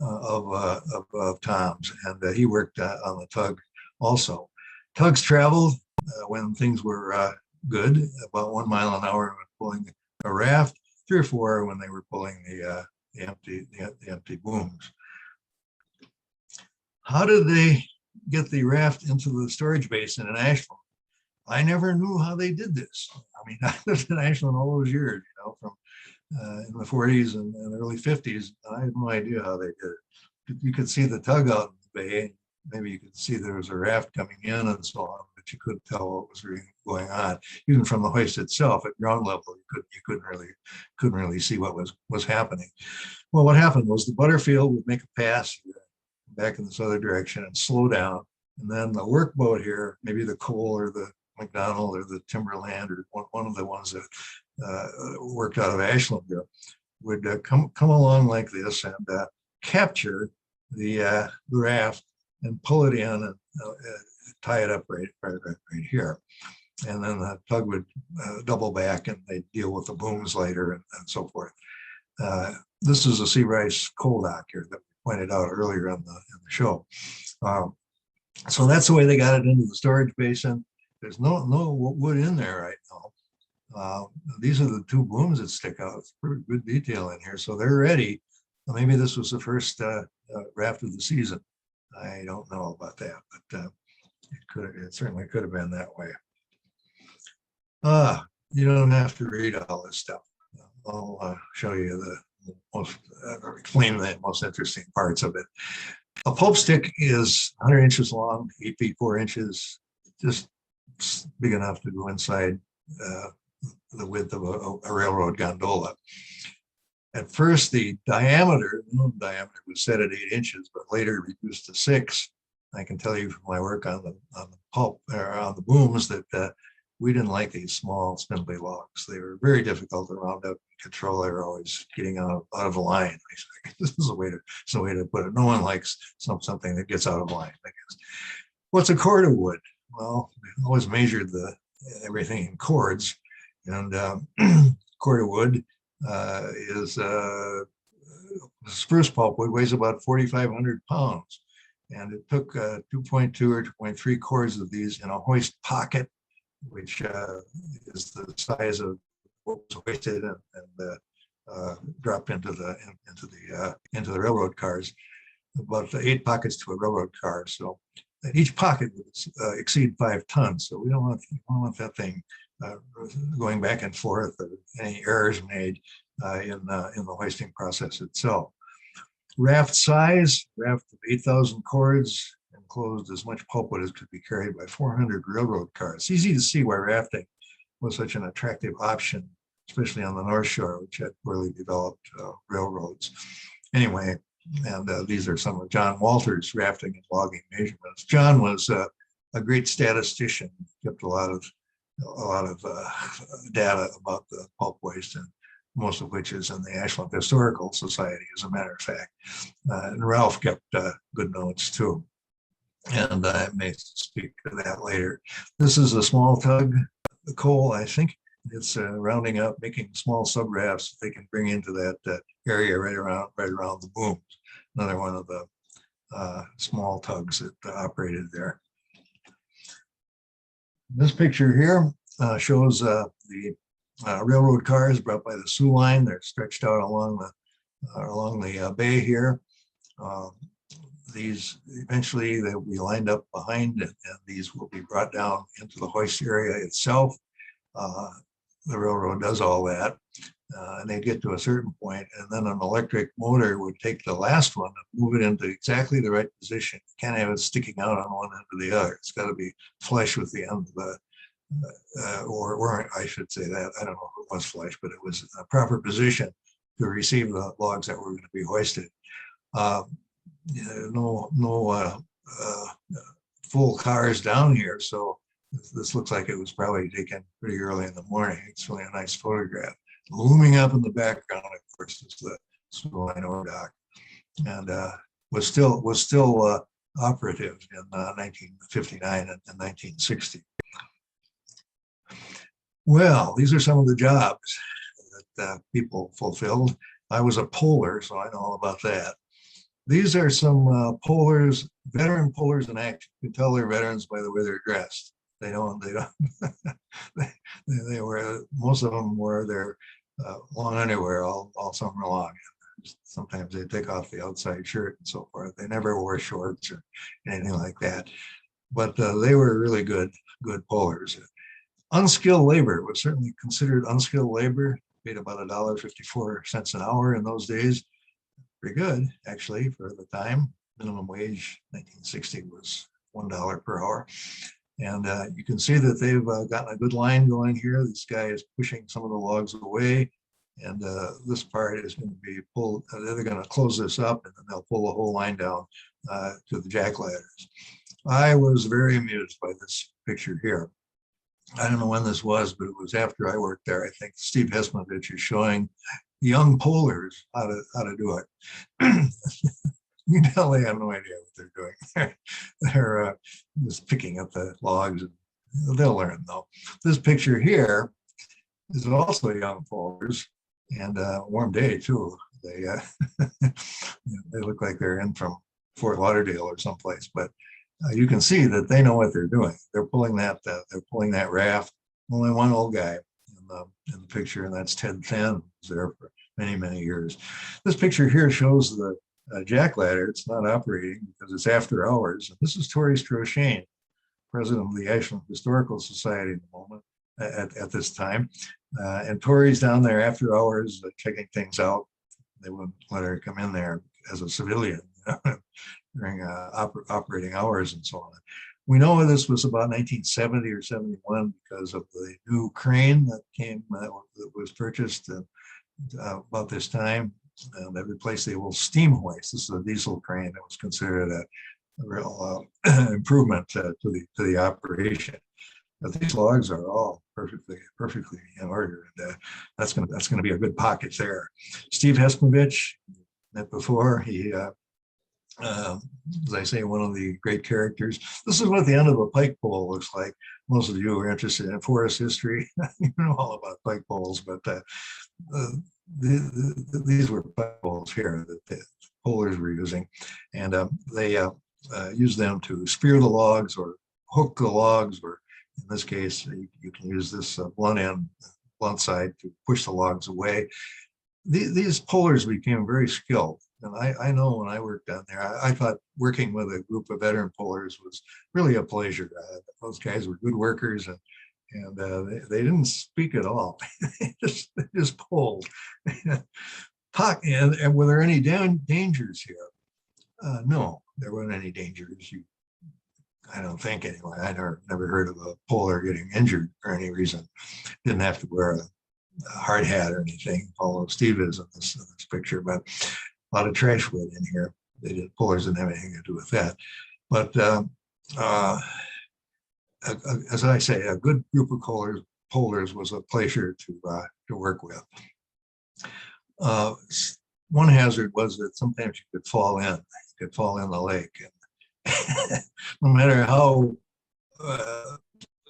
of Tom's, and he worked on the tug also. Tugs traveled when things were good, about 1 mile an hour when pulling a raft, 3 or 4 when they were pulling the empty booms. How did they get the raft into the storage basin in Ashland? I never knew how they did this. I mean, I lived in Ashland all those years, from in the 40s and early 50s. I had no idea how they did it. You could see the tug out in the bay. Maybe you could see there was a raft coming in and so on, but you couldn't tell what was really going on. Even from the hoist itself at ground level, you couldn't really see what was happening. Well, what happened was the Butterfield would make a pass back in this other direction and slow down, and then the workboat here, maybe the Cole or the McDonald or the Timberland or one of the ones that worked out of Ashland here, would come along like this and capture the raft and pull it in and tie it up right here. And then the tug would double back and they'd deal with the booms later and so forth. This is a sea rice coal dock here that we pointed out earlier in the show. So that's the way they got it into the storage basin. There's no wood in there right now. These are the 2 booms that stick out. It's pretty good detail in here. So they're ready. Maybe this was the first raft of the season. I don't know about that, but It certainly could have been that way. You don't have to read all this stuff. I'll show you the most, explain the most interesting parts of it. A pulp stick is 100 inches long, 8 feet 4 inches, just big enough to go inside the width of a railroad gondola. At first, the minimum diameter was set at 8 inches, but later reduced to 6. I can tell you from my work on the pulp or on the booms that we didn't like these small spindly logs. They were very difficult to round up and control. They were always getting out of line. This is a way to put it. No one likes something that gets out of line, I guess. What's a cord of wood? Well, we always measured everything in cords, and cord of wood is spruce pulpwood, weighs about 4,500 pounds. And it took 2.2 or 2.3 cords of these in a hoist pocket, which is the size of what was hoisted and dropped into the railroad cars. About 8 pockets to a railroad car. So each pocket would exceed 5 tons. So we don't want that thing going back and forth, or any errors made in the hoisting process itself. Raft size, raft of 8,000 cords, enclosed as much pulpwood as could be carried by 400 railroad cars. It's easy to see why rafting was such an attractive option, especially on the North Shore, which had poorly developed railroads. Anyway, and these are some of John Walter's rafting and logging measurements. John was a great statistician, kept a lot of data about the pulp waste, and most of which is in the Ashland Historical Society, as a matter of fact. And Ralph kept good notes too. And I may speak to that later. This is a small tug, the coal, I think. It's rounding up, making small sub rafts they can bring into that area right around the booms. Another one of the small tugs that operated there. This picture here shows the railroad cars brought by the Sioux line. They're stretched out along the bay here. These eventually they will be lined up behind, and these will be brought down into the hoist area itself. The railroad does all that, and they get to a certain point, and then an electric motor would take the last one and move it into exactly the right position. You can't have it sticking out on one end or the other. It's got to be flush with the end of the, or I should say that, I don't know if it was flush, but it was a proper position to receive the logs that were going to be hoisted. No full cars down here, so this looks like it was probably taken pretty early in the morning. It's really a nice photograph. Looming up in the background, of course, is the Sioux line ore dock, and was still operative in 1959 and 1960. Well, these are some of the jobs that people fulfilled. I was a poler, so I know all about that. These are some polers, veteran polers in action. You can tell they're veterans by the way they're dressed. They wear, most of them wear their long underwear all summer long. Sometimes they take off the outside shirt and so forth. They never wore shorts or anything like that. But they were really good polers. Unskilled labor was certainly considered unskilled labor, paid about $1.54 an hour in those days. Pretty good, actually, for the time. Minimum wage, 1960, was $1 per hour. And you can see that they've gotten a good line going here. This guy is pushing some of the logs away, and this part is going to be pulled. They're going to close this up, and then they'll pull the whole line down to the jack ladders. I was very amused by this picture here. I don't know when this was, but it was after I worked there. I think Steve Hesmovich is showing young polers how to do it. You can tell they have no idea what they're doing. They're just picking up the logs. And they'll learn though. This picture here is also young polers, and warm day too. They they look like they're in from Fort Lauderdale or someplace, but you can see that they know what they're doing. They're pulling that raft. Only one old guy in the picture, and that's Ted Than, who's there for many years. This picture here shows the jack ladder. It's not operating because it's after hours. And this is Tori Stroshane, president of the Ashland Historical Society at the moment, at this time. And Tori's down there after hours checking things out. They wouldn't let her come in there as a civilian during operating hours and so on. We know this was about 1970 or 71 because of the new crane that came, that was purchased about this time. And that replaced the old steam hoist. This is a diesel crane that was considered a real improvement to the operation. But these logs are all perfectly in order, and that's gonna be a good pocket there. Steve Hesmovich, met before. He, as I say, one of the great characters. This is what the end of a pike pole looks like. Most of you are interested in forest history. You know all about pike poles, but these were pike poles here that the polers were using, and they use them to spear the logs or hook the logs, or in this case, you can use this blunt side to push the logs away. These polers became very skilled. And I know when I worked down there, I thought working with a group of veteran polers was really a pleasure. Those guys were good workers, and they didn't speak at all. they just pulled. And were there any dangers here? No, there weren't any dangers. I don't think anyway. I never heard of a poler getting injured for any reason. Didn't have to wear a hard hat or anything, although Steve is in this picture, but a lot of trash wood in here. Polers didn't have anything to do with that. But as I say, a good group of polers was a pleasure to work with. One hazard was that sometimes you could fall in. You could fall in the lake. And no matter how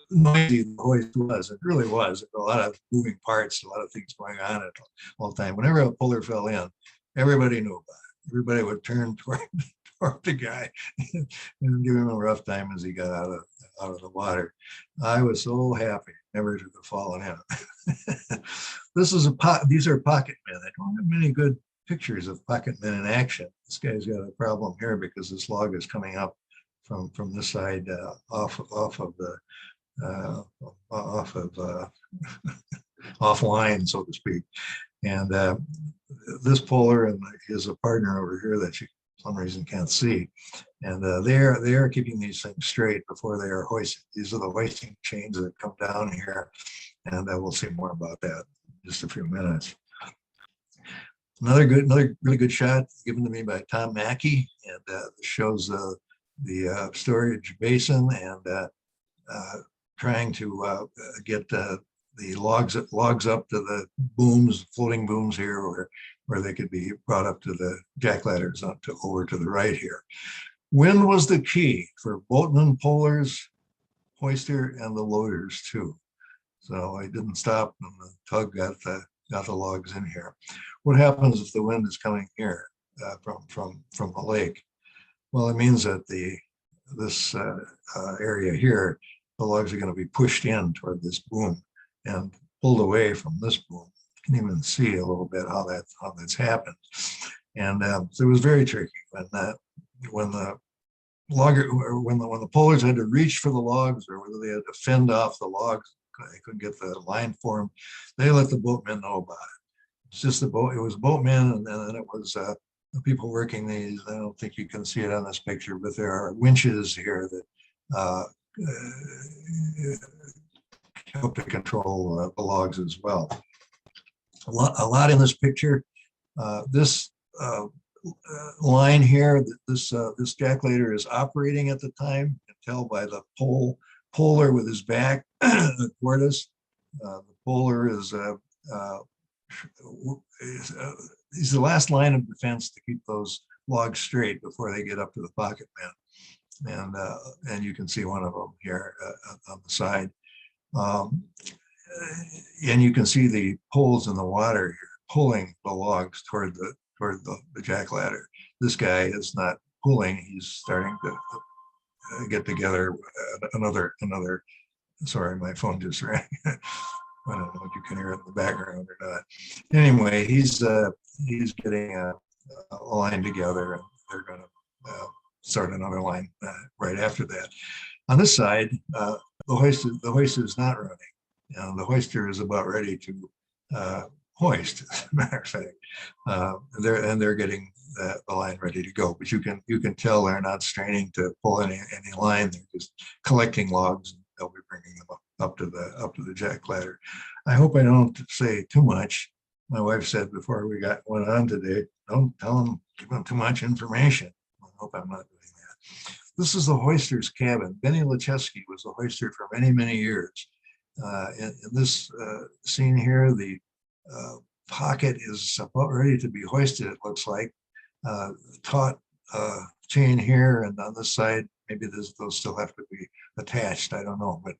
noisy the hoist was, it really was. There were a lot of moving parts, a lot of things going on at all the time. Whenever a poler fell in, everybody knew about it. Everybody would turn toward the guy and give him a rough time as he got out of the water. I was so happy never to have fallen in. These are pocket men. I don't have many good pictures of pocket men in action. This guy's got a problem here because this log is coming up from this side offline, so to speak. And this poler and is a partner over here that you for some reason can't see. And they are keeping these things straight before they are hoisted. These are the hoisting chains that come down here, and we'll see more about that in just a few minutes. Another really good shot given to me by Tom Mackey, and shows the storage basin and trying to get the logs up to the booms, floating booms here, where they could be brought up to the jack ladders over to the right here. Wind was the key for boatmen, polers, hoister, and the loaders too. So I didn't stop, and the tug got the logs in here. What happens if the wind is coming here from the lake? Well, it means that this area here, the logs are going to be pushed in toward this boom and pulled away from this boom. You can even see a little bit how that's happened. And so it was very tricky when the polers had to reach for the logs, or whether they had to fend off the logs, they couldn't get the line formed. They let the boatmen know about it. It's just it was boatmen, and then it was the people working these. I don't think you can see it on this picture, but there are winches here that help to control the logs as well. A lot in this picture. This line here, this Ejaculator is operating at the time. You can tell by the poler with his back toward us. The poler is he's the last line of defense to keep those logs straight before they get up to the pocket men. And you can see one of them here on the side. And you can see the poles in the water here pulling the logs toward the jack ladder. This guy is not pulling; he's starting to get together another. Sorry, my phone just rang. I don't know if you can hear it in the background or not. Anyway, he's getting a line together, and they're going to start another line right after that. On this side, the hoist is not running. The hoister is about ready to hoist, as a matter of fact. They're getting the line ready to go, but you can tell they're not straining to pull any line. They're just collecting logs, and they'll be bringing them up to the jack ladder. I hope I don't say too much. My wife said before we went on today, don't give them too much information. I hope I'm not doing that. This is the hoister's cabin. Benny Lecheski was the hoister for many, many years. In this scene here, the pocket is about ready to be hoisted, it looks like. Taut chain here, and on this side, maybe those still have to be attached. I don't know, but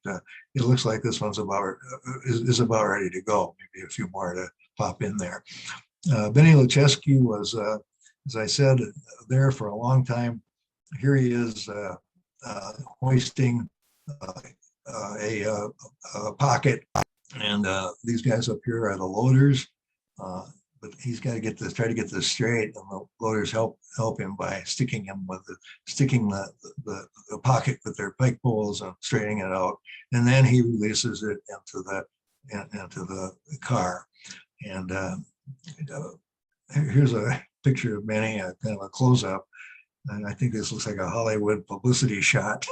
it looks like this one's is about ready to go. Maybe a few more to pop in there. Benny Lecheski was, as I said, there for a long time. Here he is hoisting a pocket, and these guys up here are the loaders. But he's got to try to get this straight, and the loaders help him by sticking the pocket with their pike poles and straightening it out, and then he releases it into the car. And here's a picture of Benny, kind of a close-up, and I think this looks like a Hollywood publicity shot.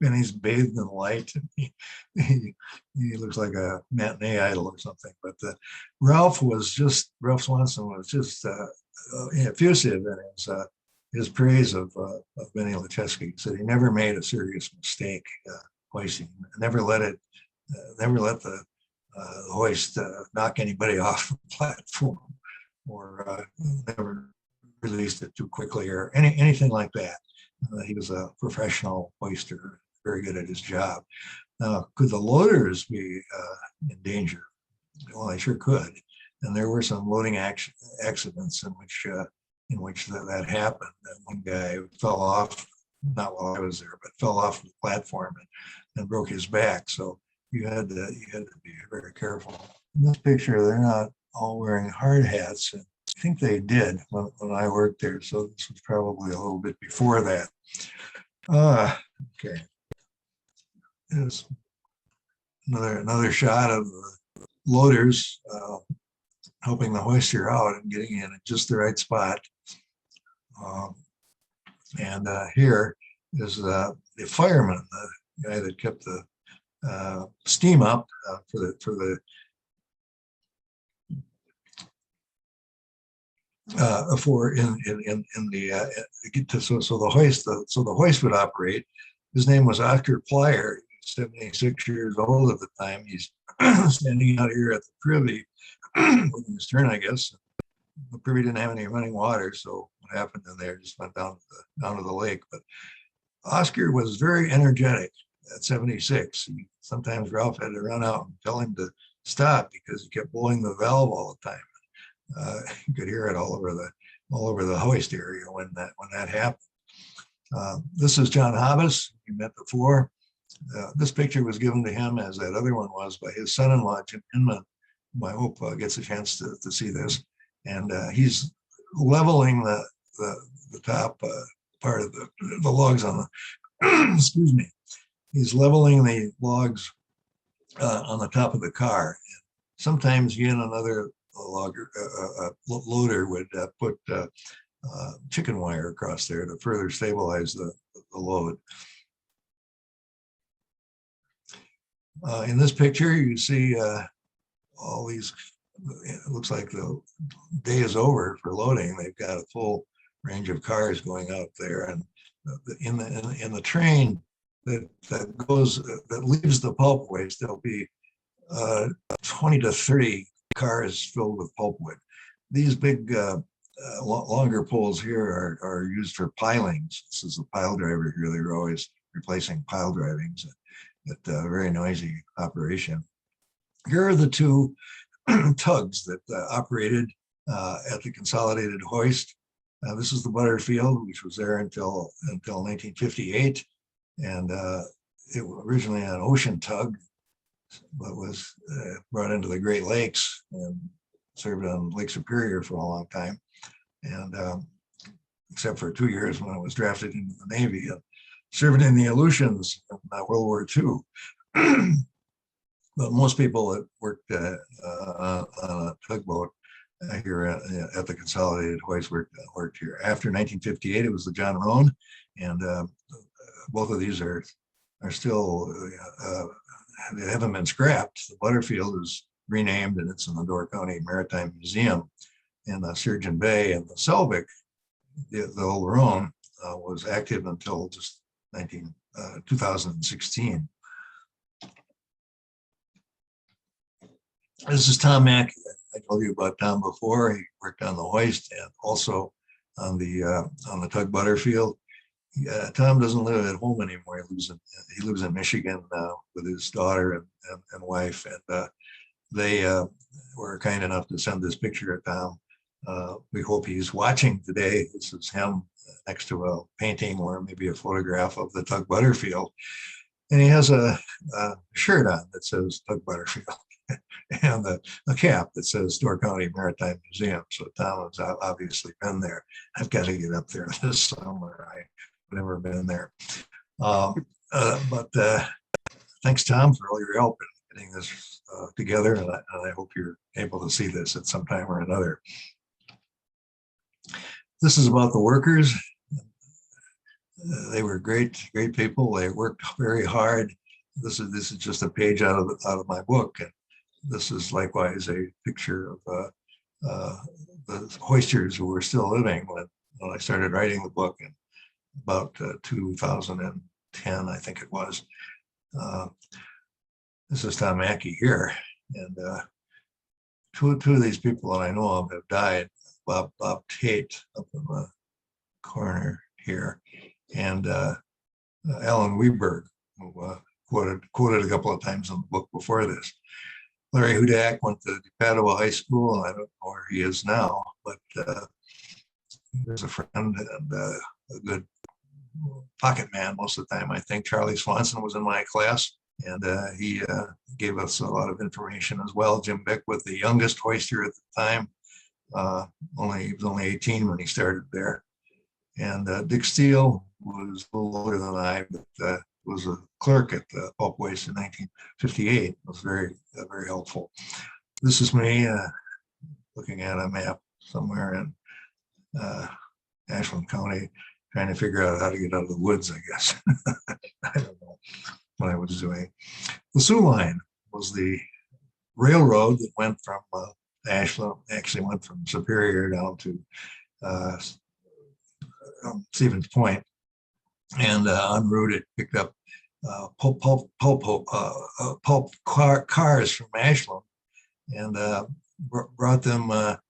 Benny's bathed in light, and he looks like a matinee idol or something. But Ralph Swanson was just effusive in his praise of Benny Lecheski. He said he never made a serious mistake hoisting, never let the hoist knock anybody off the platform, or never released it too quickly, or anything like that. He was a professional hoister, very good at his job. Now, could the loaders be in danger? Well, they sure could. And there were some loading accidents in which that happened. And one guy fell off, not while I was there, but fell off the platform and broke his back. So you had to be very careful. In this picture, they're not all wearing hard hats. And I think they did when I worked there. So this was probably a little bit before that. Okay. Here's another shot of the loaders helping the hoister out and getting in at just the right spot. And here is the fireman, the guy that kept the steam up for the so the hoist would operate. His name was Oscar Plyer. He was 76 years old at the time. He's standing out here at the privy with his turn, I guess. The privy didn't have any running water, so what happened in there just went down to the lake. But Oscar was very energetic at 76. Sometimes Ralph had to run out and tell him to stop because he kept blowing the valve all the time. You could hear it all over the hoist area when that happened. This is John Hobbes, you met before. This picture was given to him, as that other one was, by his son-in-law, Jim Inman, who I hope gets a chance to see this. And he's leveling the top part of the logs on the, excuse me. He's leveling the logs on the top of the car. And sometimes he and another loader would put chicken wire across there to further stabilize the load. In this picture, you see all these, it looks like the day is over for loading. They've got a full range of cars going out there, and in the train that leaves the pulp waste, there'll be 20 to 30 cars filled with pulpwood. These big longer poles here are used for pilings. This is a pile driver here. They're always replacing pile drivings at a very noisy operation. Here are the two tugs that operated at the Consolidated Hoist. This is the Butterfield, which was there until 1958, and it was originally an ocean tug, but was brought into the Great Lakes and served on Lake Superior for a long time, and except for 2 years when it was drafted into the Navy. served in the Aleutians in World War II. But most people that worked on a tugboat here at the Consolidated Hoist worked here. After 1958, it was the John Roan, and both of these are still, they haven't been scrapped. The Butterfield is renamed, and it's in the Door County Maritime Museum in Sturgeon Bay, and the Selvig, the old Roan, was active until just 2016. This is Tom Mackey. I told you about Tom before. He worked on the hoist and also on the tug Butterfield. Tom doesn't live at home anymore. He lives in Michigan with his daughter and wife, and they were kind enough to send this picture of Tom. We hope he's watching today. This is him next to a painting or maybe a photograph of the tug Butterfield, and he has a shirt on that says tug Butterfield. And a cap that says Door County Maritime Museum. So Tom has obviously been there. I've got to get up there this summer. I've never been there. But thanks, Tom, for all your help in getting this together. And I hope you're able to see this at some time or another. This is about the workers. They were great people. They worked very hard. This is just a page out of my book. And this is likewise a picture of the hoisters who were still living when I started writing the book in about 2010, I think it was. This is Tom Mackey here, and two of these people that I know of have died. Bob Tate up in the corner here, and Alan Weberg, who quoted a couple of times in the book before this. Larry Hudak went to Padua High School. I don't know where he is now, but he was a friend and a good pocket man most of the time. I think Charlie Swanson was in my class, and he gave us a lot of information as well. Jim Beck was the youngest hoister at the time. He was only 18 when he started there. And Dick Steele was a little older than I, but was a clerk at the Pulp Hoist in 1958. It was very helpful. This is me looking at a map somewhere in Ashland County, trying to figure out how to get out of the woods, I guess. I don't know what I was doing. The Sioux Line was the railroad that went from Ashland, actually went from Superior down to Stevens Point. And en route, it picked up pulp cars from Ashland and brought them about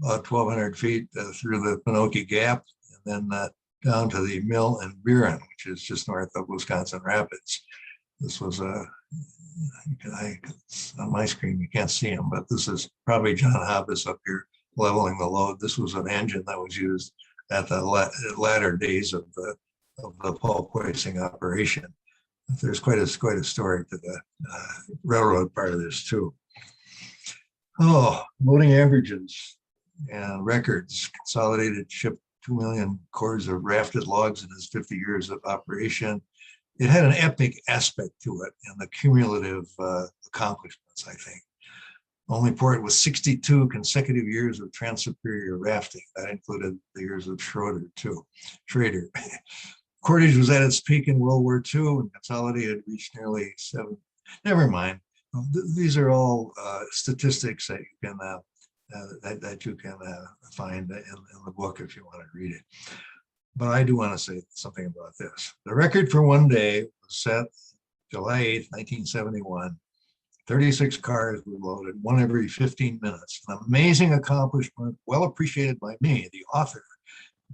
1,200 feet through the Pinocchio Gap and then down to the mill in Buren, which is just north of Wisconsin Rapids. This was on my screen, you can't see him, but this is probably John Hobbs up here leveling the load. This was an engine that was used at the latter days of the pulp hoisting operation. There's quite a story to the railroad part of this too. Oh, loading averages and records. Consolidated shipped 2 million cords of rafted logs in its 50 years of operation. It had an epic aspect to it and the cumulative accomplishments, I think. Only port was 62 consecutive years of trans-superior rafting. That included the years of Schrader too. Cordage was at its peak in World War II, and Consolidated reached nearly 7. Never mind. These are all statistics that you can find in the book if you want to read it. But I do want to say something about this. The record for one day was set July 8th, 1971. 36 cars were loaded, one every 15 minutes. An amazing accomplishment, well appreciated by me, the author.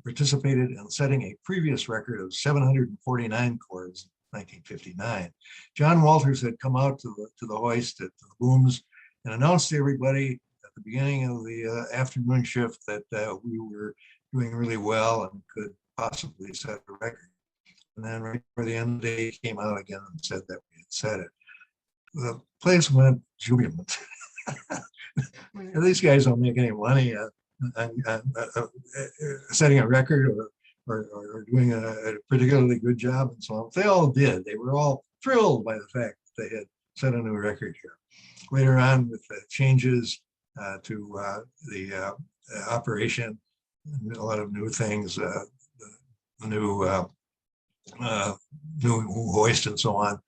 Participated in setting a previous record of 749 cords in 1959. John Walters had come out to the hoist at the booms and announced to everybody at the beginning of the afternoon shift that we were doing really well and could possibly set a record. And then right before the end of the day, he came out again and said that we had set it. The place went jubilant. These guys don't make any money setting a record or doing a particularly good job and so on. They all did. They were all thrilled by the fact that they had set a new record here. Later on, with the changes to the operation, a lot of new things, the new new hoist and so on,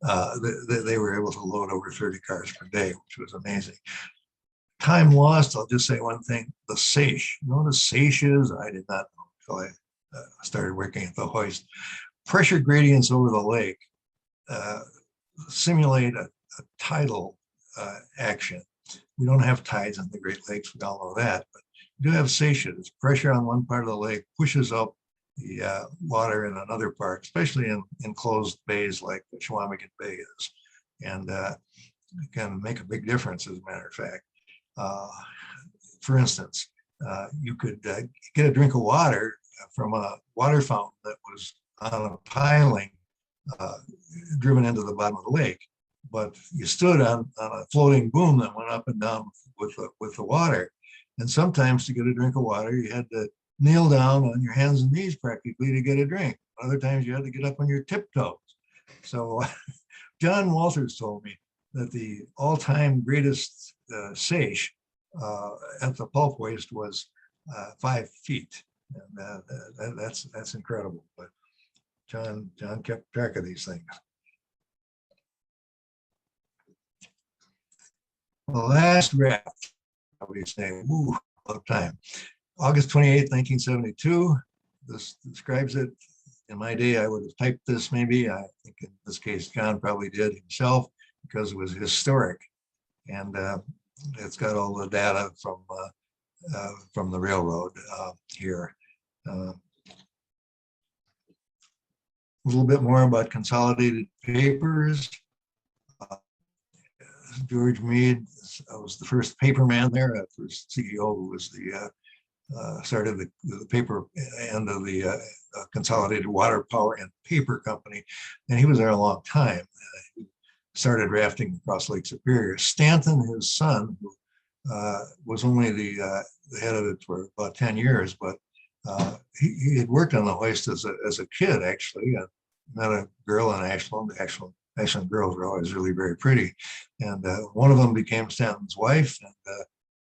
they were able to load over 30 cars per day, which was amazing. Time lost, I'll just say one thing, the seiche. You know what a seiche is? I did not know until I started working at the hoist. Pressure gradients over the lake simulate a tidal action. We don't have tides in the Great Lakes, we all know that, but we do have seiches. Pressure on one part of the lake pushes up the water in another part, especially in enclosed bays like the Chequamegon Bay is. And it can make a big difference, as a matter of fact. For instance, you could get a drink of water from a water fountain that was on a piling driven into the bottom of the lake, but you stood on a floating boom that went up and down with the water. And sometimes to get a drink of water, you had to kneel down on your hands and knees practically to get a drink. Other times you had to get up on your tiptoes. So John Walters told me that the all-time greatest seiche at the pulp hoist was 5 feet. And that's incredible. But John kept track of these things. The last raft, I would say, a lot of time. August 28th, 1972. This describes it. In my day, I would have typed this maybe. I think in this case, John probably did himself because it was historic. And it's got all the data from the railroad here. A little bit more about Consolidated Papers. George Meade was the first paper man there, first CEO who was the started the paper end of the Consolidated Water, Power, and Paper Company, and he was there a long time. He started rafting across Lake Superior. Stanton, his son, who was only the head of it for about 10 years, but he had worked on the hoist as a kid, actually. Met a girl in Ashland. Ashland girls were always really very pretty. And one of them became Stanton's wife, and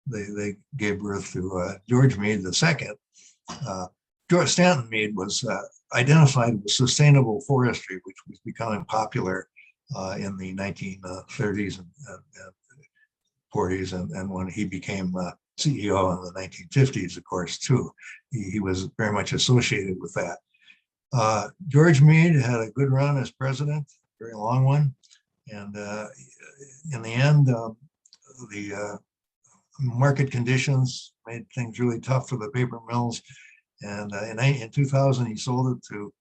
they gave birth to George Meade II. George Stanton Meade was identified with sustainable forestry, which was becoming popular in the 1930s and 40s, and when he became CEO in the 1950s, of course, too. He was very much associated with that. George Meade had a good run as president, very long one, and in the end, the market conditions made things really tough for the paper mills, and in 2000 he sold it to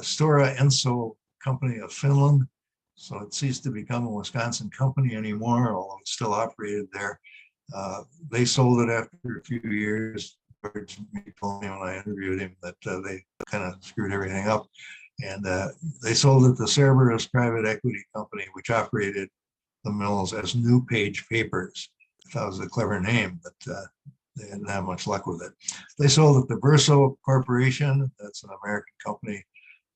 Stora Enso Company of Finland, so it ceased to become a Wisconsin company anymore, although it still operated there. They sold it after a few years. George told me when I interviewed him that they kind of screwed everything up, and they sold it to Cerberus Private Equity Company, which operated the mills as New Page Papers. I thought it was a clever name, but they didn't have much luck with it. They sold it to Verso Corporation, that's an American company,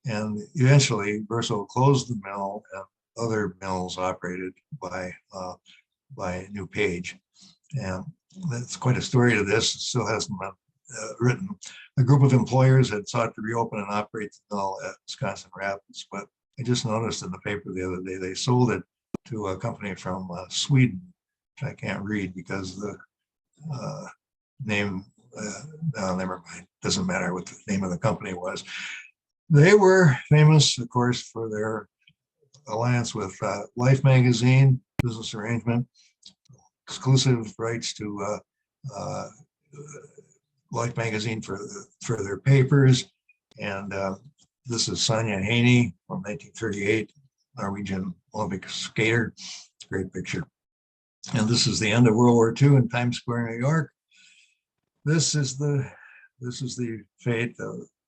and eventually Verso closed the mill, and other mills operated by New Page. And that's quite a story to this. It still hasn't been written. A group of employers had sought to reopen and operate the mill at Wisconsin Rapids, but I just noticed in the paper the other day they sold it to a company from Sweden, which I can't read because the name, no, never mind, doesn't matter what the name of the company was. They were famous, of course, for their alliance with Life magazine, business arrangement, exclusive rights to Life magazine for their papers. And this is Sonia Haney from 1938, Norwegian Olympic skater. Great picture. And this is the end of World War II in Times Square, New York. This is the fate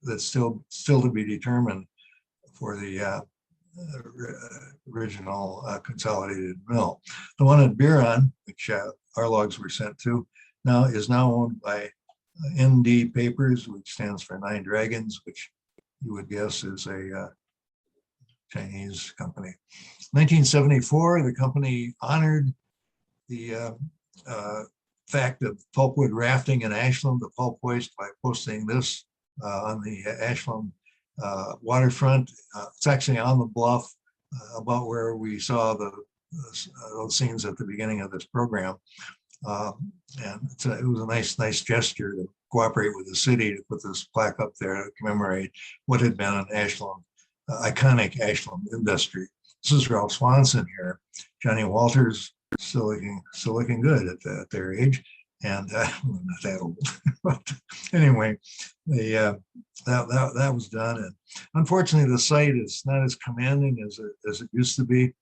that's still to be determined for the original consolidated mill. The one at Buron, which our logs were sent to, is now owned by ND Papers, which stands for Nine Dragons, which you would guess is a Chinese company. 1974, the company honored the fact of pulpwood rafting in Ashland, the pulp hoist, by posting this on the Ashland waterfront. It's actually on the bluff about where we saw those scenes at the beginning of this program. And it was a nice gesture to cooperate with the city to put this plaque up there to commemorate what had been an Ashland, iconic Ashland industry. This is Ralph Swanson here. Johnny Walters still looking good at their age, and not that old. But anyway, that was done, and unfortunately, the site is not as commanding as it used to be. It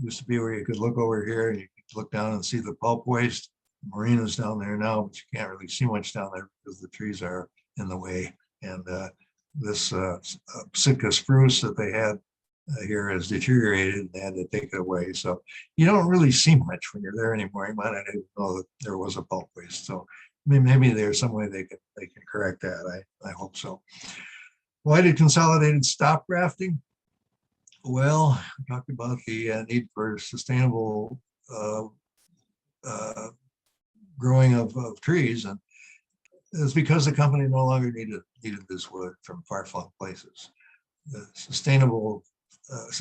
used to be where you could look over here and you could look down and see the pulp hoist. Marina's down there now, but you can't really see much down there because the trees are in the way. And this Sitka spruce that they had here has deteriorated, and they had to take it away. So you don't really see much when you're there anymore. You might not even know that there was a pulp hoist. So maybe there's some way they can correct that. I hope so. Why did Consolidated stop rafting? Well, we talked about the need for sustainable growing of trees, and it's because the company no longer needed this wood from far-flung places. The sustainable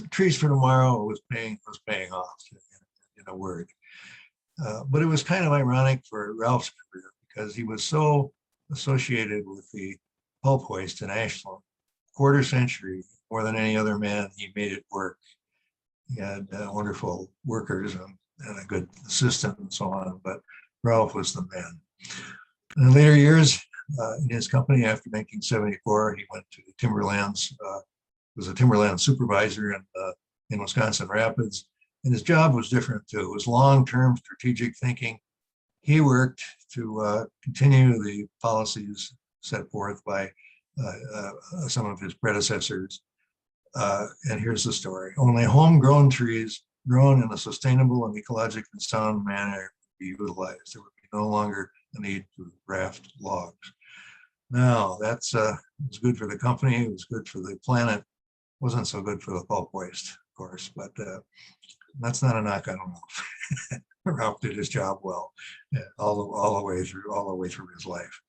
trees for tomorrow was paying off, in a word. But it was kind of ironic for Ralph's career because he was so associated with the pulp hoist in Ashland, quarter century, more than any other man. He made it work. He had wonderful workers and a good assistant and so on, but Ralph was the man. In later years, in his company after 1974, he went to the timberlands, was a timberland supervisor in Wisconsin Rapids, and his job was different too. It was long-term strategic thinking. He worked to continue the policies set forth by some of his predecessors. And here's the story. Only homegrown trees grown in a sustainable and ecologically sound manner be utilized. There would be no longer a need to raft logs. Now, that's was good for the company. It was good for the planet. Wasn't so good for the pulp hoist, of course, but that's not a knock on Ralph. Ralph did his job well, all the way through his life.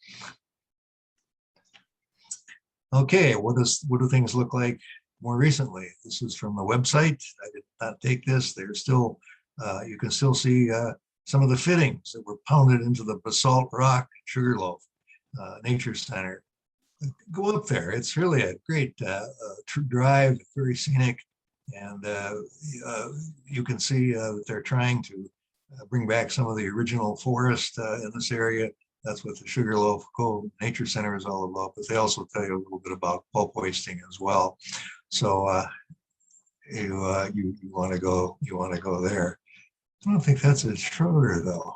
Okay, what do things look like more recently? This is from the website. I did not take this. There's still, you can still see some of the fittings that were pounded into the basalt rock Sugarloaf Nature Center. Go up there. It's really a great drive, very scenic, and you can see that they're trying to bring back some of the original forest in this area. That's what the Sugarloaf Cove Nature Center is all about, but they also tell you a little bit about pulp hoisting as well. So you want to go there. I don't think that's a Schroeder though.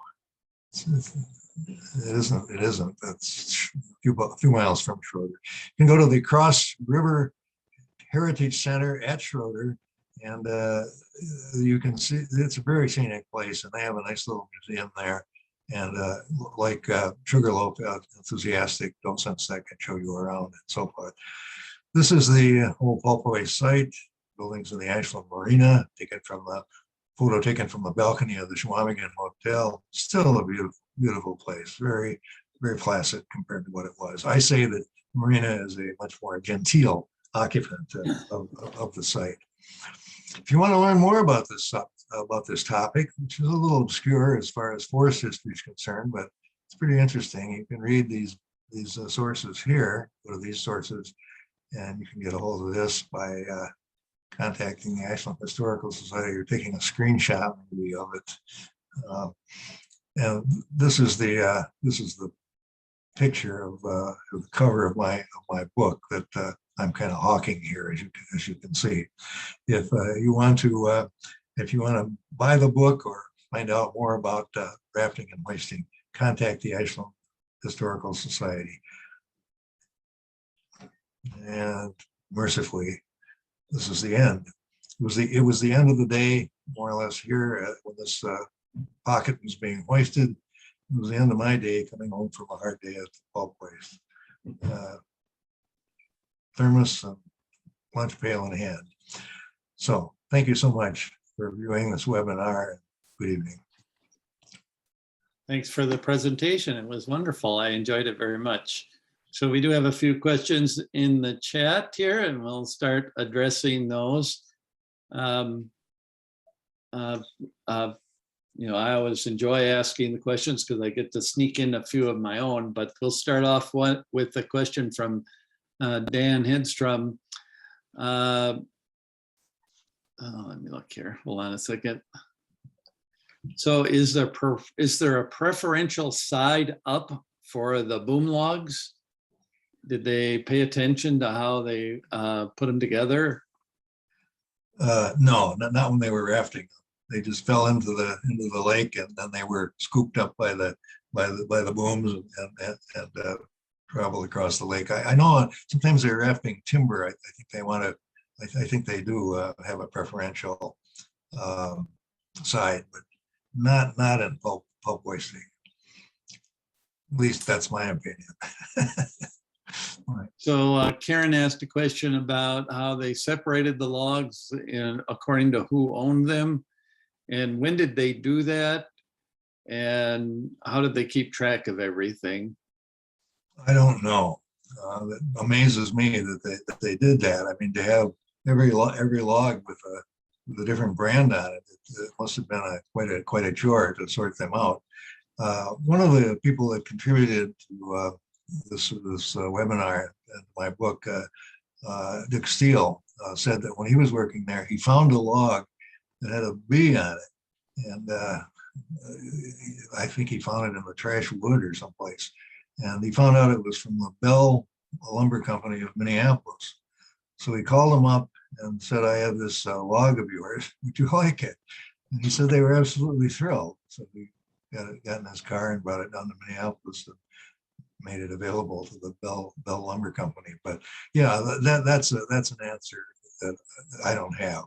It isn't. That's a few miles from Schroeder. You can go to the Cross River Heritage Center at Schroeder, and you can see it's a very scenic place, and they have a nice little museum there. And like Sugarloaf, enthusiastic docents that can show you around and so forth. This is the whole pulp hoist site, buildings in the Ashland Marina, photo taken from the balcony of the Chequamegon Hotel. Still a beautiful place, very, very placid compared to what it was. I say that Marina is a much more genteel occupant of the site. If you want to learn more about this topic, which is a little obscure as far as forest history is concerned, but it's pretty interesting. You can read these sources here, go to these sources, and you can get a hold of this by contacting the Ashland Historical Society or taking a screenshot maybe of it. And this is the picture of the cover of my book that I'm kind of hawking here, as you can see. If you want to buy the book or find out more about rafting and hoisting, contact the Ashland Historical Society. And mercifully, this is the end. It was the end of the day, more or less, here when this pocket was being hoisted. it was the end of my day coming home from a hard day at the pulp place. Thermos and lunch pail in hand. So thank you so much for viewing this webinar. Good evening. Thanks for the presentation. It was wonderful. I enjoyed it very much. So we do have a few questions in the chat here, and we'll start addressing those. I always enjoy asking the questions because I get to sneak in a few of my own, but we'll start off with a question from Dan Hedstrom. Let me look here. Hold on a second. So is there a preferential side up for the boom logs? Did they pay attention to how they put them together? No, not when they were rafting. They just fell into the lake, and then they were scooped up by the booms and traveled across the lake. I know sometimes they're rafting timber. I think they want to. I think they do have a preferential side, but not in pulp hoisting. At least that's my opinion. Right. So Karen asked a question about how they separated the logs and according to who owned them, and when did they do that, and how did they keep track of everything? I don't know. It amazes me that they did that. I mean, to have every log with a different brand on it, it must have been quite a chore to sort them out. One of the people that contributed to this webinar and my book, Dick Steele, said that when he was working there, he found a log that had a bee on it, and I think he found it in the trash wood or someplace, and he found out it was from the Bell Lumber Company of Minneapolis. So he called him up and said, "I have this log of yours. Would you like it?" And he said they were absolutely thrilled. So he got in his car and brought it down to Minneapolis and made it available to the Bell Lumber Company. But yeah, that's an answer that I don't have.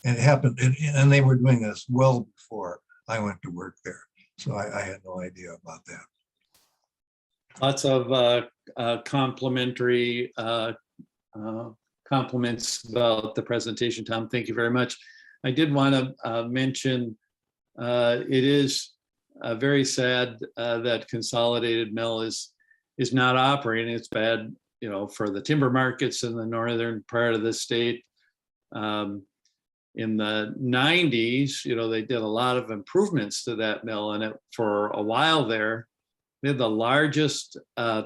And it happened, and they were doing this well before I went to work there. So I had no idea about that. Lots of complimentary compliments about the presentation, Tom. Thank you very much. I did want to mention it is very sad that Consolidated Mill is not operating. It's bad, for the timber markets in the northern part of the state. In the 90s, they did a lot of improvements to that mill, and for a while there, they had the largest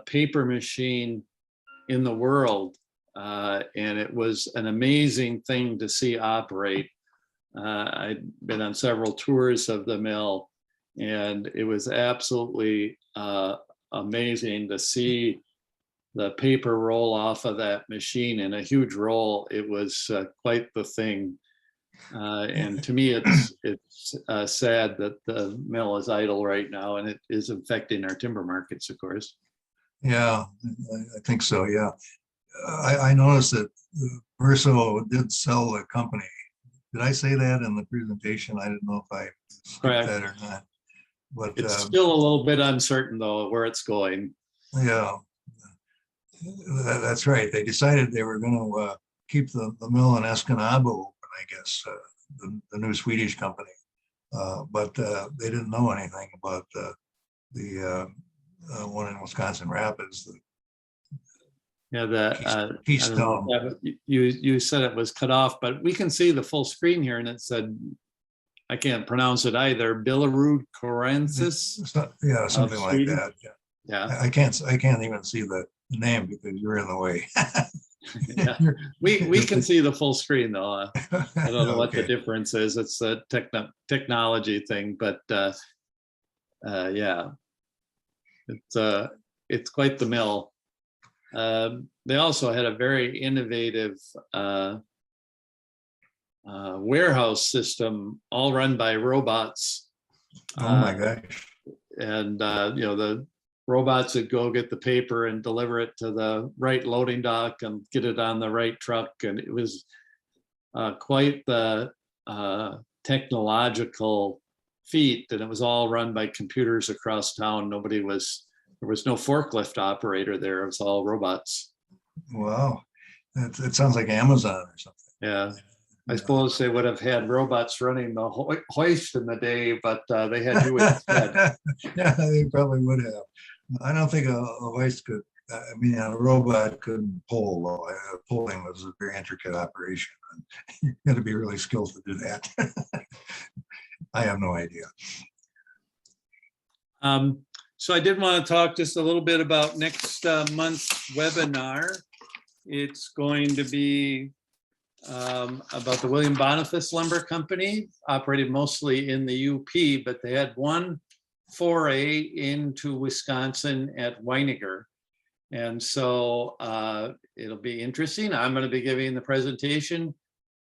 paper machine in the world, and it was an amazing thing to see operate. I'd been on several tours of the mill, and it was absolutely amazing to see the paper roll off of that machine in a huge roll. It was quite the thing. And to me, it's sad that the mill is idle right now, and it is affecting our timber markets, of course. Yeah, I think so. Yeah, I noticed that Verso did sell the company. Did I say that in the presentation? I didn't know if I skipped that or not. But it's still a little bit uncertain, though, where it's going. Yeah, that's right. They decided they were going to keep the mill in Escanaba open, I guess, the new Swedish company. But they didn't know anything about the one in Wisconsin Rapids. Keystone. You said it was cut off, but we can see the full screen here, and it said, I can't pronounce it either, Billerud Corensis. Yeah, something like that. Yeah. I can't even see the name because you're in the way. Yeah. We can see the full screen though. I don't know what the Okay. difference is. It's a technology thing, but yeah, it's quite the mill. They also had a very innovative warehouse system, all run by robots. Oh my gosh. And the robots that go get the paper and deliver it to the right loading dock and get it on the right truck. And it was quite the technological feet, and it was all run by computers across town. There was no forklift operator there. It was all robots. Wow. It sounds like Amazon or something. Yeah. I suppose they would have had robots running the hoist in the day, but they had you instead. Yeah, they probably would have. I don't think a hoist could, I mean, a robot couldn't pull, though. Pulling was a very intricate operation. You got to be really skilled to do that. I have no idea. So I did want to talk just a little bit about next month's webinar. It's going to be about the William Boniface Lumber Company, operated mostly in the UP, but they had one foray into Wisconsin at Weiniger. And so it'll be interesting. I'm going to be giving the presentation.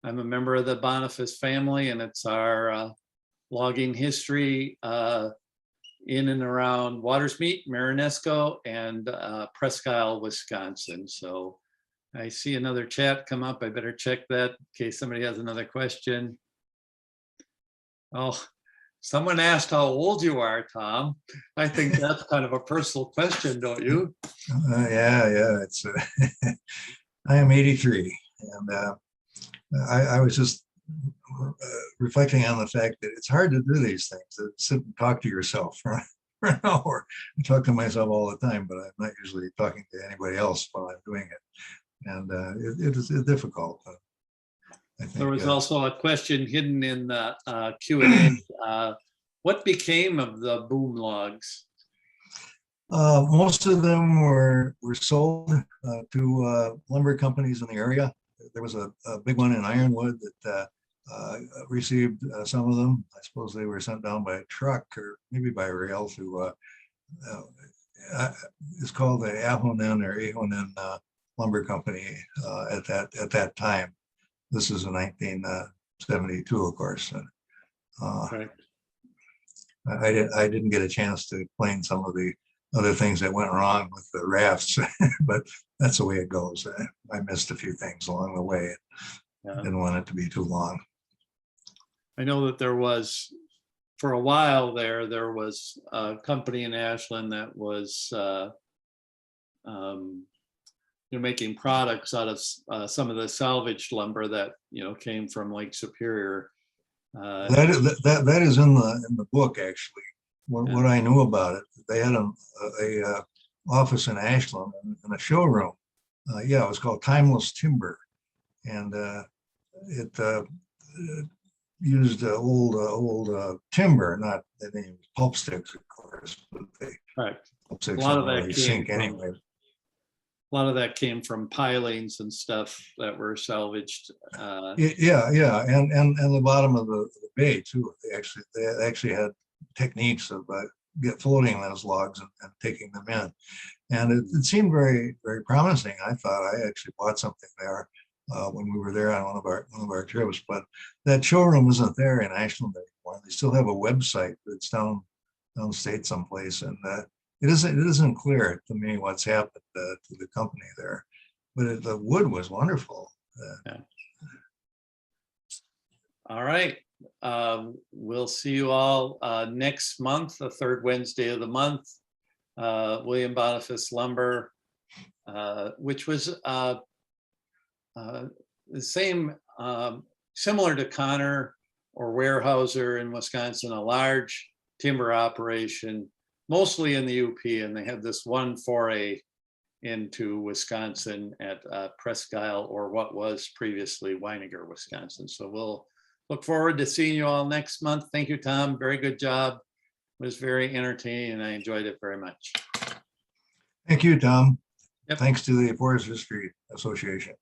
I'm a member of the Boniface family, and it's our logging history in and around Watersmeet, Marinesco, and Presque Isle, Wisconsin. So I see another chat come up. I better check that in case somebody has another question. Oh, someone asked how old you are, Tom. I think that's kind of a personal question, don't you? Yeah. It's I am 83, and I was just reflecting on the fact that it's hard to do these things, to sit and talk to yourself for an hour. I talk to myself all the time, but I'm not usually talking to anybody else while I'm doing it. And it is difficult. I think, there was also a question hidden in the Q&A. What became of the boom logs? Most of them were sold to lumber companies in the area. There was a big one in Ironwood that received some of them. I suppose they were sent down by a truck or maybe by rail to, it's called the Ahonen Lumber Company at that time. This is in 1972, of course. Right. I didn't get a chance to explain some of the other things that went wrong with the rafts, but that's the way it goes. I missed a few things along the way. Yeah. Didn't want it to be too long. I know that there was, for a while there was a company in Ashland that was making products out of some of the salvaged lumber that came from Lake Superior. That is in the book, actually. What I knew about it, they had a office in Ashland and a showroom. It was called Timeless Timber, and it used old timber, not any pulp sticks, of course, but pulp sticks don't really sink anyway. A lot of that came from pilings and stuff that were salvaged. And the bottom of the bay too. They actually had techniques of floating those logs and taking them in, and it seemed very, very promising. I thought I actually bought something there when we were there on one of our trips, but that showroom isn't there in Ashland anymore. They still have a website that's downstate someplace, and it isn't clear to me what's happened to the company there, but the wood was wonderful. All right. We'll see you all next month, the third Wednesday of the month. William Boniface Lumber, which was the same, similar to Connor or Weyerhaeuser in Wisconsin, a large timber operation, mostly in the UP, and they had this one foray into Wisconsin at Presque Isle, or what was previously Weiniger, Wisconsin. So we'll look forward to seeing you all next month. Thank you, Tom. Very good job. It was very entertaining, and I enjoyed it very much. Thank you, Tom. Yep. Thanks to the Forest History Association.